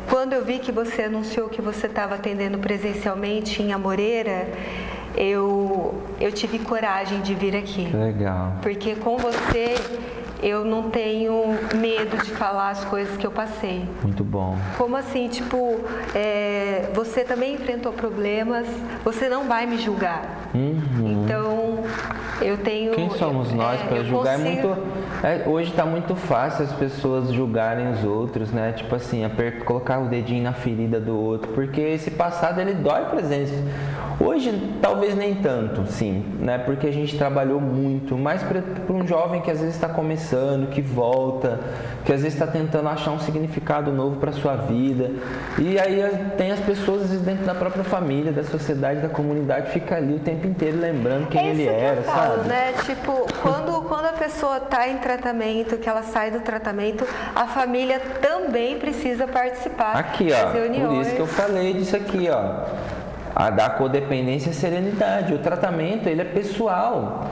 quando eu vi que você anunciou que você estava atendendo presencialmente em Amoreira, eu tive coragem de vir aqui. Legal. Porque com você eu não tenho medo de falar as coisas que eu passei. Muito bom. Como assim, tipo, você também enfrentou problemas, você não vai me julgar. Então, eu tenho... Quem somos nós para julgar? Hoje está muito fácil as pessoas julgarem os outros, né? Tipo assim, colocar o dedinho na ferida do outro, porque esse passado, ele dói presente. Hoje, talvez nem tanto, sim, né? Porque a gente trabalhou muito, mas para um jovem que às vezes está começando, que volta, que às vezes está tentando achar um significado novo para sua vida. E aí tem as pessoas, às vezes, dentro da própria família, da sociedade, da comunidade, fica ali o tempo inteiro lembrando quem ele era, eu falo, sabe? Né? Tipo, quando a pessoa está em tratamento, que ela sai do tratamento, a família também precisa participar. Aqui, ó, por isso que eu falei disso aqui, ó. A da codependência e serenidade. O tratamento, ele é pessoal.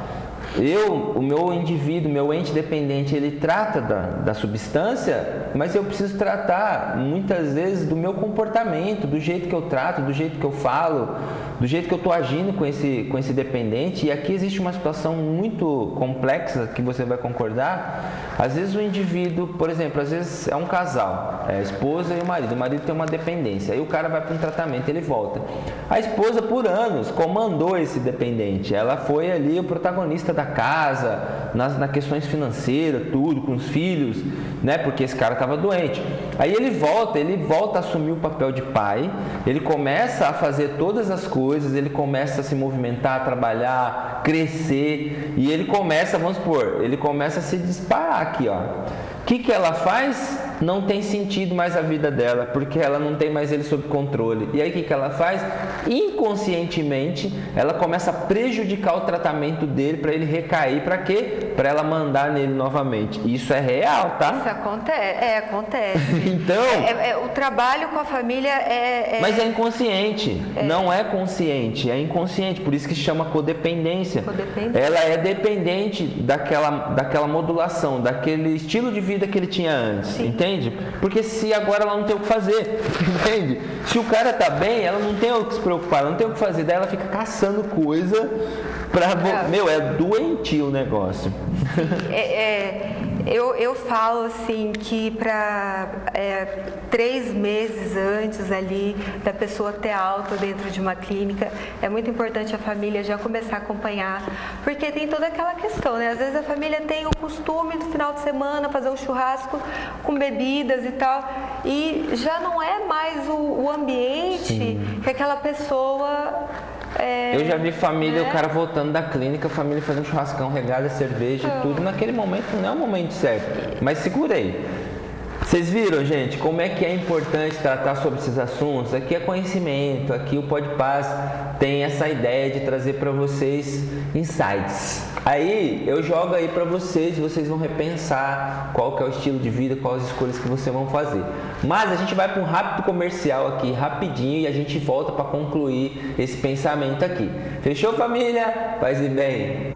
O meu indivíduo, meu ente dependente, ele trata da substância, mas eu preciso tratar, muitas vezes, do meu comportamento, do jeito que eu trato, do jeito que eu falo, do jeito que eu estou agindo com esse dependente. E aqui existe uma situação muito complexa, que você vai concordar. Às vezes o indivíduo, por exemplo, às vezes é um casal, a esposa e o marido tem uma dependência, aí o cara vai para um tratamento, ele volta. A esposa, por anos, comandou esse dependente, ela foi ali o protagonista da casa, nas questões financeiras, tudo, com os filhos, né? Porque esse cara estava doente. Aí ele volta a assumir o papel de pai, ele começa a fazer todas as coisas, ele começa a se movimentar, a trabalhar, crescer, e ele começa, vamos supor, ele começa a se disparar aqui, ó. O que ela faz? Não tem sentido mais a vida dela, porque ela não tem mais ele sob controle. E aí o que ela faz? Inconscientemente, ela começa a prejudicar o tratamento dele para ele recair. Para quê? Para ela mandar nele novamente. Isso é real, tá? Isso acontece. Então... o trabalho com a família Mas é inconsciente, não é consciente, é inconsciente. Por isso que se chama codependência. Ela é dependente daquela modulação, daquele estilo de vida que ele tinha antes. Sim. Entende? Porque se agora ela não tem o que fazer, entende? Se o cara tá bem, ela não tem o que se preocupar, ela não tem o que fazer, daí ela fica caçando coisa pra... Meu, é doentio o negócio. Eu falo assim que para 3 meses antes ali da pessoa ter alta dentro de uma clínica, é muito importante a família já começar a acompanhar, porque tem toda aquela questão, né? Às vezes a família tem o costume no final de semana fazer um churrasco com bebidas e tal, e já não é mais o ambiente que aquela pessoa... Eu já vi família, o cara voltando da clínica, a família fazendo churrascão, regada, cerveja e tudo. Naquele momento não é o momento certo, mas segurei. Vocês viram, gente, como é que é importante tratar sobre esses assuntos? Aqui é conhecimento, aqui o PodPaz tem essa ideia de trazer para vocês insights. Aí eu jogo aí para vocês vão repensar qual que é o estilo de vida, quais as escolhas que vocês vão fazer. Mas a gente vai para um rápido comercial aqui, rapidinho, e a gente volta para concluir esse pensamento aqui. Fechou, família? Paz e bem.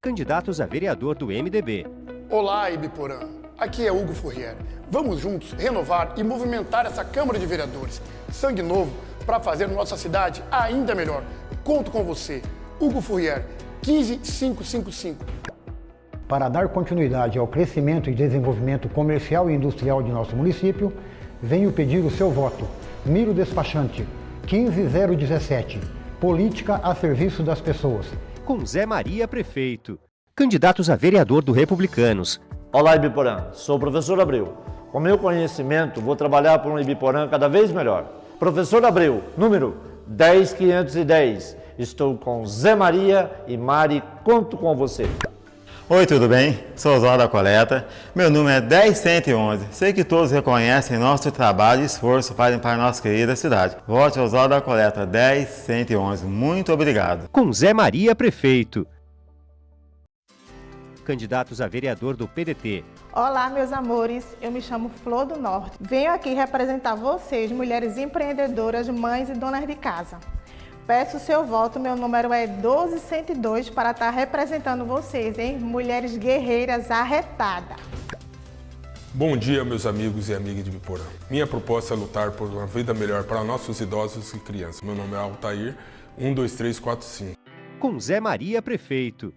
candidatos a vereador do MDB. Olá, Ibiporã. Aqui é Hugo Fourrier. Vamos juntos renovar e movimentar essa Câmara de Vereadores. Sangue novo para fazer nossa cidade ainda melhor. Conto com você. Hugo Fourrier, 15555. Para dar continuidade ao crescimento e desenvolvimento comercial e industrial de nosso município, venho pedir o seu voto. Miro Despachante, 15017. Política a serviço das pessoas. Com Zé Maria Prefeito. Candidatos a vereador do Republicanos. Olá, Ibiporã. Sou o professor Abreu. Com meu conhecimento, vou trabalhar por um Ibiporã cada vez melhor. Professor Abreu, número 10510. Estou com Zé Maria e Mari. Conto com você. Oi, tudo bem? Sou Oswaldo da Coleta. Meu número é 10111. Sei que todos reconhecem nosso trabalho e esforço fazem para a nossa querida cidade. Vote Oswaldo da Coleta, 10111. Muito obrigado. Com Zé Maria Prefeito. Candidatos a vereador do PDT. Olá, meus amores, eu me chamo Flor do Norte. Venho aqui representar vocês, mulheres empreendedoras, mães e donas de casa. Peço o seu voto, meu número é 12102 para estar representando vocês, hein? Mulheres guerreiras arretadas. Bom dia, meus amigos e amigas de Ibiporã. Minha proposta é lutar por uma vida melhor para nossos idosos e crianças. Meu nome é Altair, 12345. Com Zé Maria Prefeito.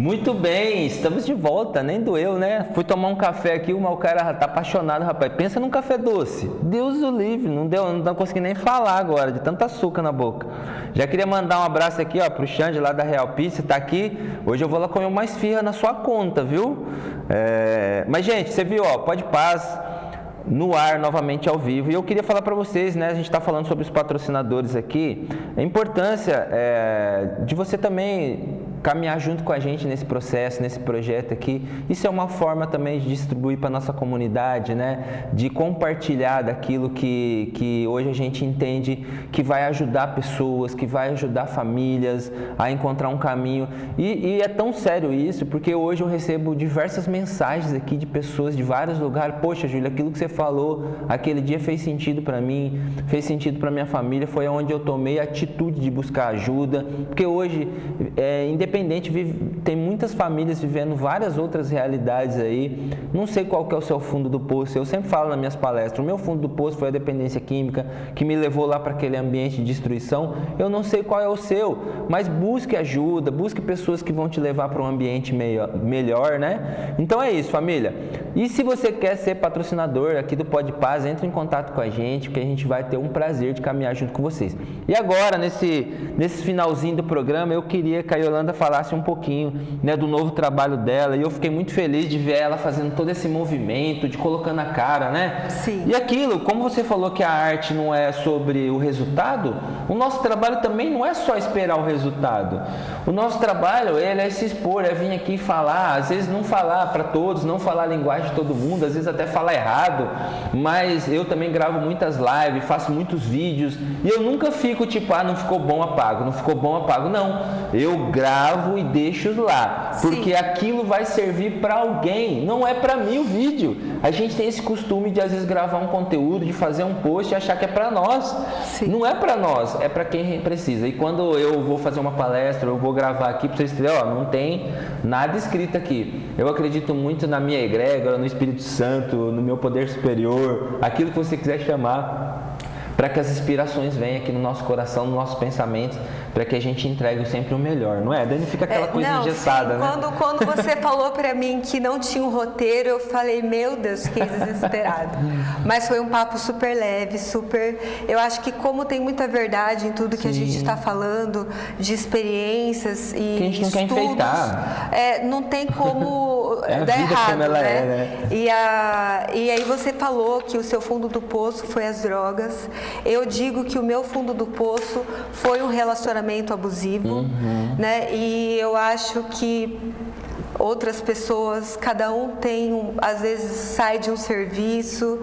Muito bem, estamos de volta, nem doeu, né? Fui tomar um café aqui, o cara tá apaixonado, rapaz. Pensa num café doce. Deus o livre, não consegui nem falar agora, de tanto açúcar na boca. Já queria mandar um abraço aqui, ó, pro Xande lá da Real Pizza, tá aqui. Hoje eu vou lá comer uma esfirra na sua conta, viu? Mas, gente, você viu, ó, Pode Paz no ar novamente ao vivo, e eu queria falar para vocês, né, a gente está falando sobre os patrocinadores aqui, a importância de você também caminhar junto com a gente nesse processo, nesse projeto aqui. Isso é uma forma também de distribuir para a nossa comunidade, né, de compartilhar daquilo que hoje a gente entende que vai ajudar pessoas, que vai ajudar famílias a encontrar um caminho, e é tão sério isso, porque hoje eu recebo diversas mensagens aqui de pessoas de vários lugares. Poxa, Júlia, aquilo que você falou aquele dia fez sentido para mim, fez sentido para minha família, foi onde eu tomei a atitude de buscar ajuda, porque hoje, independente, tem muitas famílias vivendo várias outras realidades aí. Não sei qual que é o seu fundo do poço, eu sempre falo nas minhas palestras, o meu fundo do poço foi a dependência química, que me levou lá para aquele ambiente de destruição. Eu não sei qual é o seu, mas busque ajuda, busque pessoas que vão te levar para um ambiente melhor, né? Então é isso, família. E se você quer ser patrocinador aqui do Pode Paz, entre em contato com a gente, que a gente vai ter um prazer de caminhar junto com vocês. E agora, nesse finalzinho do programa, eu queria que a Yolanda falasse um pouquinho, né, do novo trabalho dela, e eu fiquei muito feliz de ver ela fazendo todo esse movimento, de colocando a cara, né? Sim. E aquilo, como você falou que a arte não é sobre o resultado, o nosso trabalho também não é só esperar o resultado. O nosso trabalho, ele é se expor, é vir aqui falar, às vezes não falar para todos, não falar a linguagem de todo mundo, às vezes até falar errado, mas eu também gravo muitas lives, faço muitos vídeos, e eu nunca fico tipo, não ficou bom, apago, não ficou bom, apago, não. Eu gravo e deixo lá, porque aquilo vai servir para alguém, não é para mim o vídeo. A gente tem esse costume de às vezes gravar um conteúdo, de fazer um post e achar que é para nós. Não é para nós, é para quem precisa. E quando eu vou fazer uma palestra, eu vou gravar aqui para vocês terem, não tem nada escrito aqui. Eu acredito muito na minha egrégora, no Espírito Santo, no meu poder superior, aquilo que você quiser chamar, para que as inspirações venham aqui no nosso coração, nos nossos pensamentos, para que a gente entregue sempre o melhor, não é? Daí não fica aquela coisa engessada, né? Quando você falou para mim que não tinha um roteiro, eu falei, meu Deus, fiquei desesperada. Mas foi um papo super leve, super... Eu acho que como tem muita verdade em tudo que a gente está falando, de experiências e que a gente não estudos, quer enfeitar. não tem como dá vida errado, como ela né? é, né? E aí você falou que o seu fundo do poço foi as drogas. Eu digo que o meu fundo do poço foi um relacionamento abusivo, né? E eu acho que outras pessoas, cada um tem, às vezes sai de um serviço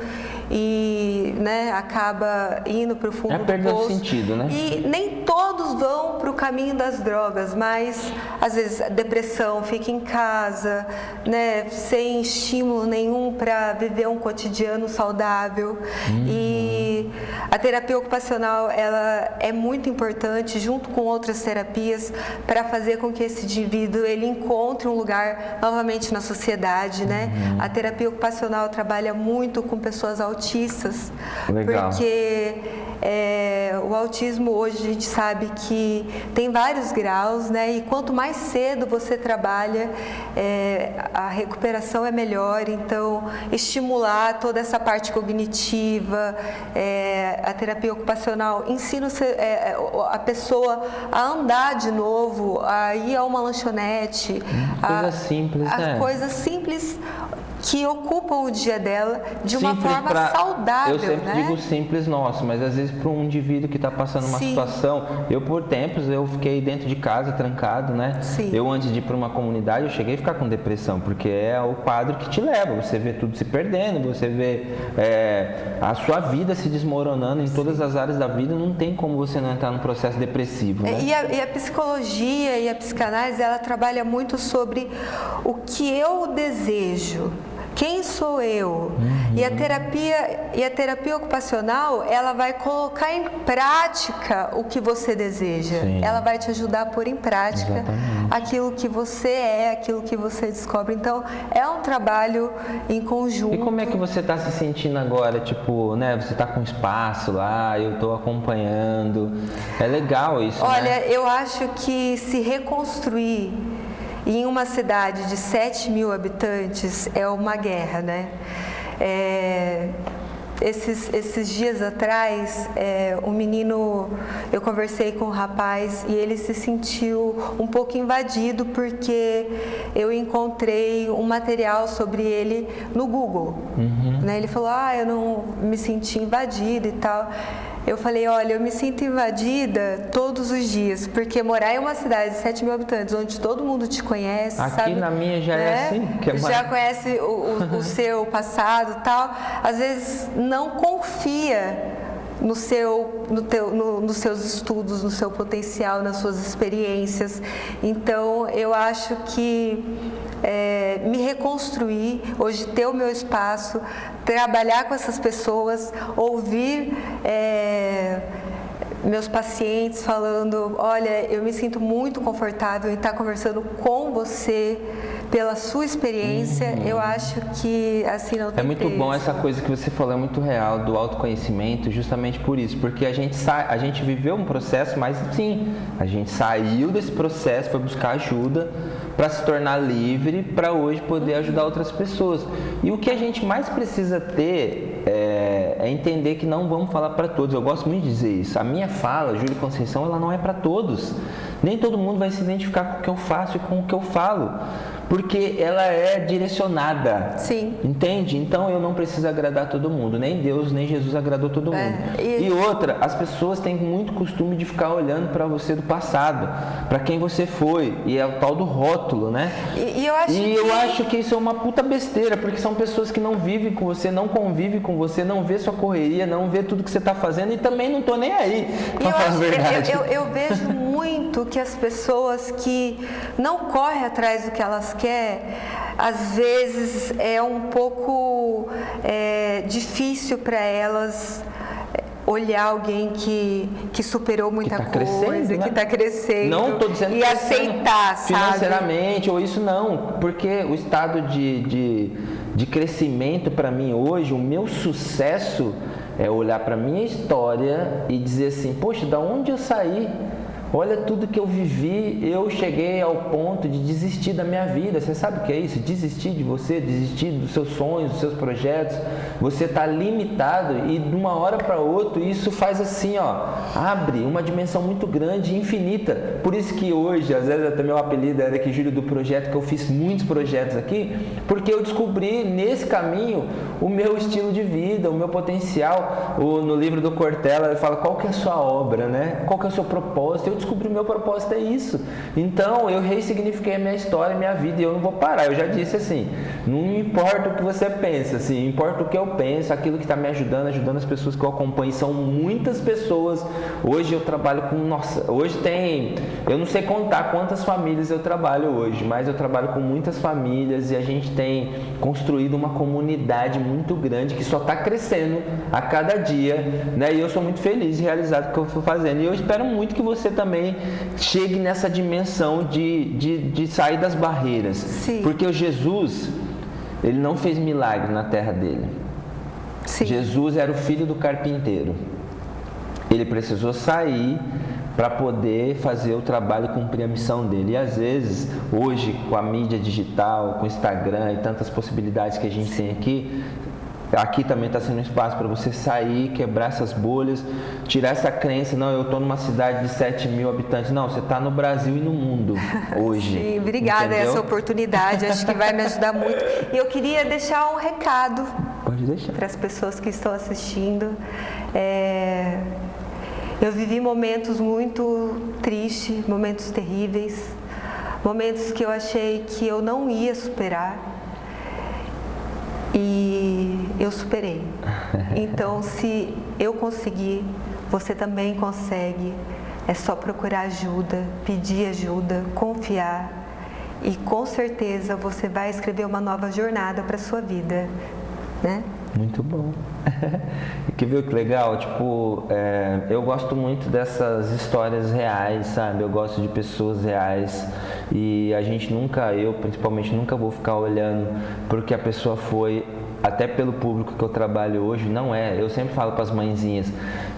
e, né, acaba indo para o fundo do poço. Perdendo sentido, né? E nem todos vão para o caminho das drogas, mas às vezes a depressão, fica em casa, né, sem estímulo nenhum para viver um cotidiano saudável. E a terapia ocupacional, ela é muito importante, junto com outras terapias, para fazer com que esse indivíduo ele encontre um lugar novamente na sociedade, né? A terapia ocupacional trabalha muito com pessoas autistas. Legal. Porque o autismo hoje a gente sabe que tem vários graus, né? E quanto mais cedo você trabalha, a recuperação é melhor. Então, estimular toda essa parte cognitiva, a terapia ocupacional ensina a pessoa a andar de novo, a ir a uma lanchonete, coisas simples, né? Coisas simples que ocupam o dia dela de uma forma saudável, eu sempre digo simples nosso, mas às vezes para um indivíduo que está passando uma situação, eu por tempos eu fiquei dentro de casa trancado, né? Eu antes de ir para uma comunidade eu cheguei a ficar com depressão, porque é o quadro que te leva, você vê tudo se perdendo, você vê a sua vida se desmoronando em todas as áreas da vida, não tem como você não entrar num processo depressivo, né? E a psicologia e a psicanálise, ela trabalha muito sobre o que eu desejo. Quem sou eu? E a terapia ocupacional, ela vai colocar em prática o que você deseja. Ela vai te ajudar a pôr em prática aquilo que você é, aquilo que você descobre. Então, é um trabalho em conjunto. E como é que você está se sentindo agora? Tipo, né? Você está com espaço lá, eu estou acompanhando. É legal isso, Olha, né? eu acho que se reconstruir em uma cidade de 7 mil habitantes é uma guerra, né? Esses dias atrás, um menino, eu conversei com um rapaz e ele se sentiu um pouco invadido porque eu encontrei um material sobre ele no Google. Né? Ele falou, eu não me senti invadido e tal. Eu falei, olha, eu me sinto invadida todos os dias, porque morar em uma cidade de 7 mil habitantes, onde todo mundo te conhece, aqui sabe? Na minha já é assim. Que já conhece o seu passado e tal, às vezes não confia nos seus estudos, no seu potencial, nas suas experiências. Então, eu acho que me reconstruir, hoje ter o meu espaço, trabalhar com essas pessoas, ouvir meus pacientes falando, olha, eu me sinto muito confortável em estar conversando com você pela sua experiência, eu acho que assim não tem muito preço. bom essa coisa que você falou, é muito real, do autoconhecimento, justamente por isso, porque a gente viveu um processo, mas sim, a gente saiu desse processo, foi buscar ajuda para se tornar livre, para hoje poder ajudar outras pessoas. E o que a gente mais precisa ter é entender que não vamos falar para todos. Eu gosto muito de dizer isso. A minha fala, Júlio Conceição, ela não é para todos. Nem todo mundo vai se identificar com o que eu faço e com o que eu falo, porque ela é direcionada. Sim. Entende? Então eu não preciso agradar todo mundo. Nem Deus, nem Jesus agradou todo mundo. E outra, as pessoas têm muito costume de ficar olhando para você do passado, para quem você foi. E é o tal do rótulo, né? Eu acho que isso é uma puta besteira, porque são pessoas que não vivem com você, não convivem com você, não vê sua correria, não vê tudo que você está fazendo e também não tô nem aí. Eu vejo muito que as pessoas que não correm atrás do que elas querem, às vezes é um pouco difícil para elas olhar alguém que superou muita coisa, que está crescendo, não estou dizendo e aceitar, financeiramente, sabe? ou isso não, porque o estado de crescimento para mim hoje, o meu sucesso é olhar para minha história e dizer assim, poxa, da onde eu saí? Olha tudo que eu vivi, eu cheguei ao ponto de desistir da minha vida. Você sabe o que é isso? Desistir de você, desistir dos seus sonhos, dos seus projetos. Você está limitado e de uma hora para outra isso faz assim, ó, abre uma dimensão muito grande e infinita. Por isso que hoje, às vezes até meu apelido era aqui Júlio do Projeto, que eu fiz muitos projetos aqui, porque eu descobri nesse caminho o meu estilo de vida, o meu potencial. No livro do Cortella ele fala qual que é a sua obra, né? Qual que é o seu propósito. Eu descobri o meu propósito é isso. Então eu ressignifiquei a minha história, a minha vida, e eu não vou parar. Eu já disse assim, não importa o que você pensa, assim, importa o que eu penso, aquilo que está me ajudando as pessoas que eu acompanho. São muitas pessoas. Hoje eu trabalho com, hoje tem, eu não sei contar quantas famílias eu trabalho hoje, mas eu trabalho com muitas famílias e a gente tem construído uma comunidade muito grande que só está crescendo a cada dia, né? E eu sou muito feliz e realizado com o que eu estou fazendo. E eu espero muito que você também chegue nessa dimensão de sair das barreiras. Sim. Porque o Jesus, ele não fez milagre na terra dele. Sim. Jesus era o filho do carpinteiro. Ele precisou sair para poder fazer o trabalho e cumprir a missão dele. E às vezes, hoje, com a mídia digital, com o Instagram e tantas possibilidades que a gente tem aqui também está sendo um espaço para você sair, quebrar essas bolhas, tirar essa crença, não, eu estou numa cidade de 7 mil habitantes. Não, você está no Brasil e no mundo hoje. Sim, obrigada essa oportunidade, acho que vai me ajudar muito. E eu queria deixar um recado para as pessoas que estão assistindo. Eu vivi momentos muito tristes, momentos terríveis, momentos que eu achei que eu não ia superar. E eu superei. Então, se eu conseguir, você também consegue. É só procurar ajuda, pedir ajuda, confiar. E com certeza você vai escrever uma nova jornada para a sua vida, né? Muito bom. Quer ver que legal? Tipo, eu gosto muito dessas histórias reais, sabe? Eu gosto de pessoas reais e a gente nunca, eu principalmente, nunca vou ficar olhando porque a pessoa foi, até pelo público que eu trabalho hoje, não é. Eu sempre falo para as mãezinhas.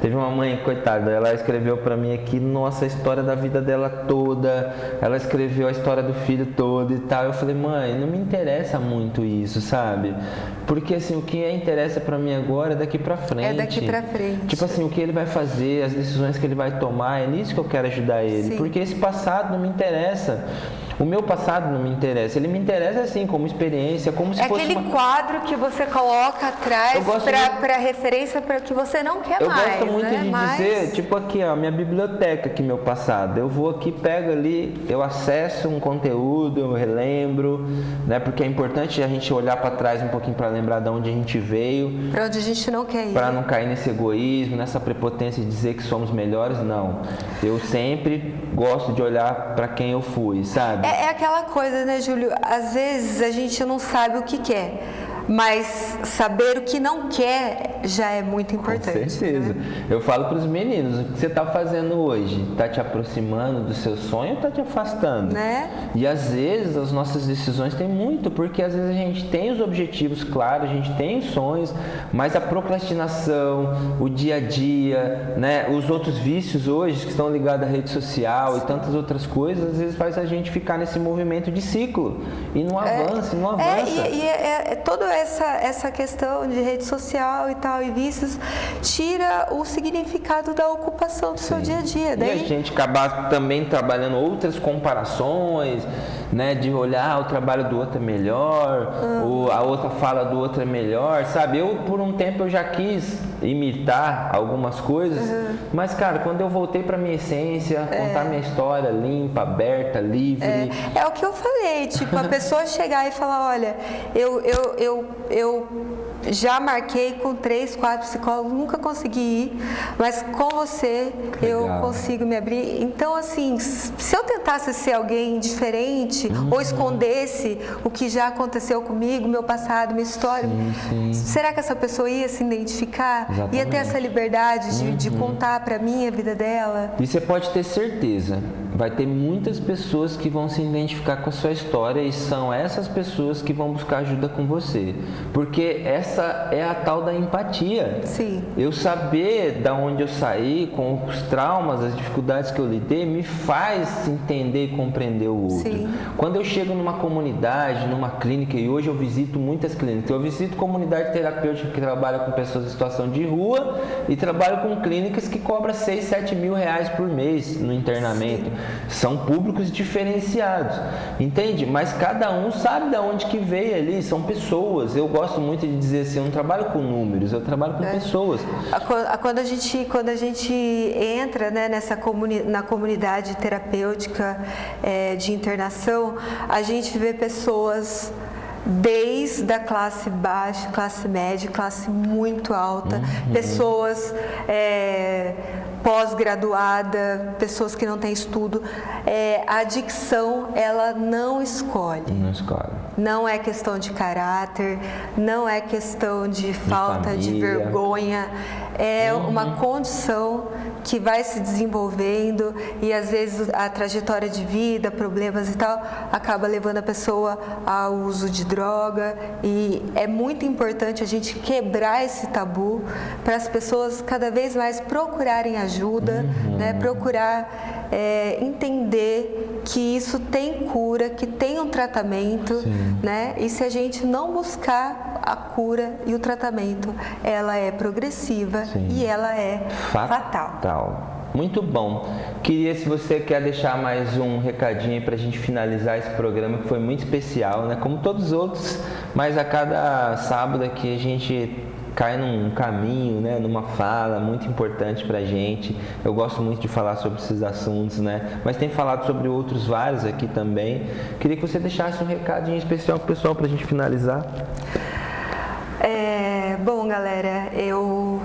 Teve uma mãe, coitada, ela escreveu para mim aqui, nossa, a história da vida dela toda, ela escreveu a história do filho todo e tal. Eu falei, mãe, não me interessa muito isso, sabe? Porque assim, o que interessa para mim agora é daqui para frente. É daqui para frente. Tipo assim, o que ele vai fazer, as decisões que ele vai tomar, é nisso que eu quero ajudar ele. Sim. Porque esse passado não me interessa. O meu passado não me interessa. Ele me interessa assim, como experiência, como se fosse aquele quadro que você coloca atrás para referência para que você não quer mais. Eu gosto muito de dizer, tipo aqui, ó, minha biblioteca aqui, meu passado. Eu vou aqui, pego ali, eu acesso um conteúdo, eu relembro, né? Porque é importante a gente olhar para trás um pouquinho para lembrar de onde a gente veio. Para onde a gente não quer ir. Para não cair nesse egoísmo, nessa prepotência de dizer que somos melhores, não. Eu sempre gosto de olhar para quem eu fui, sabe? É aquela coisa, né, Júlio? Às vezes a gente não sabe o que quer, mas saber o que não quer já é muito importante. Com certeza. Né? Eu falo para os meninos, o que você está fazendo hoje? Está te aproximando do seu sonho ou está te afastando? Né? E às vezes as nossas decisões têm muito, porque às vezes a gente tem os objetivos claros, a gente tem os sonhos, mas a procrastinação, o dia a dia, né? Os outros vícios hoje que estão ligados à rede social e tantas outras coisas, às vezes faz a gente ficar nesse movimento de ciclo e não avança, não avança. Toda essa questão de rede social e tal, e vícios, tira o significado da ocupação do seu dia a dia. Daí... E a gente acabar também trabalhando outras comparações, né? De olhar o trabalho do outro é melhor, ou a outra fala do outro é melhor, sabe? Eu, por um tempo, eu já quis imitar algumas coisas, mas, cara, quando eu voltei pra minha essência, contar minha história limpa, aberta, livre... É o que eu falei, tipo, a pessoa chegar e falar, olha, eu já marquei com 3, 4 psicólogos, nunca consegui ir, mas com você eu consigo me abrir. Então, assim, se eu tentasse ser alguém diferente ou escondesse o que já aconteceu comigo, meu passado, minha história, será que essa pessoa ia se identificar? Exatamente. Ia ter essa liberdade de contar pra mim a vida dela? E você pode ter certeza vai ter muitas pessoas que vão se identificar com a sua história e são essas pessoas que vão buscar ajuda com você. Porque essa é a tal da empatia. Sim. Eu saber da onde eu saí, com os traumas, as dificuldades que eu lidei, me faz entender e compreender o outro. Sim. Quando eu chego numa comunidade, numa clínica, e hoje eu visito muitas clínicas, eu visito comunidade terapêutica que trabalha com pessoas em situação de rua e trabalho com clínicas que cobram 6, 7 mil reais por mês no internamento. Sim. São públicos diferenciados, entende? Mas cada um sabe de onde que veio ali, são pessoas. Eu gosto muito de dizer assim, eu não trabalho com números, eu trabalho com pessoas. Quando a gente entra, né, na comunidade terapêutica de internação, a gente vê pessoas desde a classe baixa, classe média, classe muito alta, pessoas pós-graduada, pessoas que não têm estudo. A adicção, ela não escolhe. Não escolhe. Não é questão de caráter, não é questão de falta de vergonha. É uma condição que vai se desenvolvendo e às vezes a trajetória de vida, problemas e tal, acaba levando a pessoa ao uso de droga, e é muito importante a gente quebrar esse tabu para as pessoas cada vez mais procurarem ajuda, né? Procurar entender que isso tem cura, que tem um tratamento, né? E se a gente não buscar a cura e o tratamento, ela é progressiva e ela é fatal. Muito bom. Queria, se você quer deixar mais um recadinho para a gente finalizar esse programa, que foi muito especial, né? Como todos os outros, mas a cada sábado aqui a gente cai num caminho, né? Numa fala muito importante para a gente. Eu gosto muito de falar sobre esses assuntos, né? Mas tem falado sobre outros vários aqui também. Queria que você deixasse um recadinho especial pro pessoal para a gente finalizar. Bom, galera, eu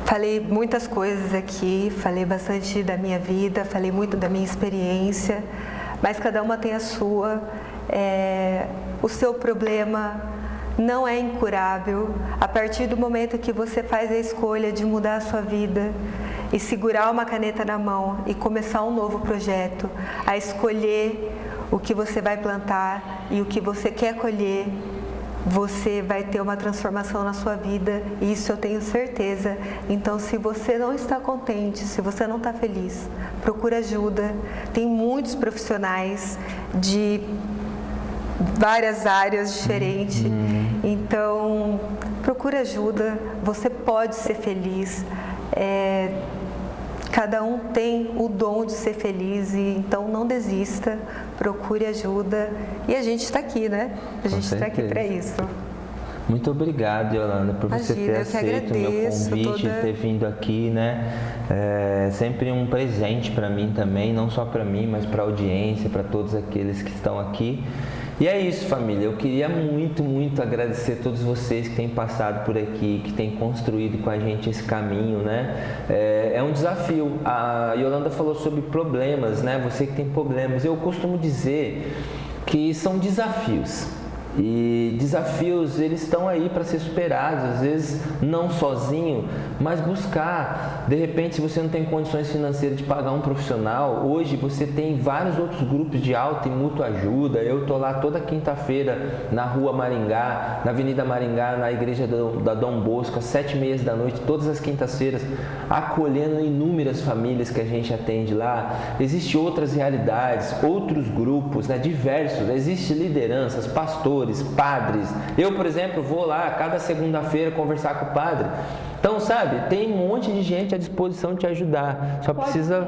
falei muitas coisas aqui, falei bastante da minha vida, falei muito da minha experiência, mas cada uma tem a sua. O seu problema não é incurável. A partir do momento que você faz a escolha de mudar a sua vida e segurar uma caneta na mão e começar um novo projeto, a escolher o que você vai plantar e o que você quer colher, você vai ter uma transformação na sua vida, e isso eu tenho certeza. Então, se você não está contente, se você não está feliz, procura ajuda. Tem muitos profissionais de várias áreas diferentes. Então, procura ajuda. Você pode ser feliz. Cada um tem o dom de ser feliz, e então não desista, procure ajuda. E a gente está aqui, né? A gente está aqui para isso. Muito obrigado, Yolanda, por você ter aceito o meu convite, ter vindo aqui, né? É sempre um presente para mim também, não só para mim, mas para a audiência, para todos aqueles que estão aqui. E é isso, família. Eu queria muito, muito agradecer a todos vocês que têm passado por aqui, que têm construído com a gente esse caminho, né? É um desafio. A Yolanda falou sobre problemas, né? Você que tem problemas. Eu costumo dizer que são desafios. E desafios, eles estão aí para ser superados, às vezes não sozinho, mas buscar. De repente, se você não tem condições financeiras de pagar um profissional, hoje você tem vários outros grupos de auto e mútua ajuda. Eu estou lá toda quinta-feira na Rua Maringá, na Avenida Maringá, na Igreja da Dom Bosco, às 7h30 da noite, todas as quintas-feiras, acolhendo inúmeras famílias que a gente atende lá. Existem outras realidades, outros grupos, né, diversos. Existem lideranças, pastores, padres. Eu, por exemplo, vou lá cada segunda-feira conversar com o padre. Então, sabe, tem um monte de gente à disposição de te ajudar. Só precisa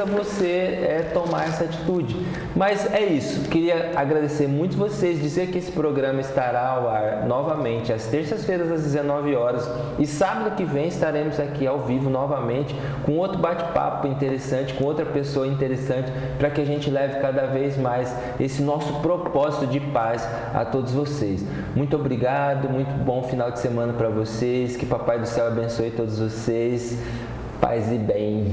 você tomar essa atitude. Mas é isso. Queria agradecer muito vocês, dizer que esse programa estará ao ar novamente às terças-feiras às 19 horas. E sábado que vem estaremos aqui ao vivo novamente com outro bate-papo interessante, com outra pessoa interessante, para que a gente leve cada vez mais esse nosso propósito de paz a todos vocês. Muito obrigado, muito bom final de semana para vocês. Que Papai do Céu abençoe todos vocês. Paz e bem.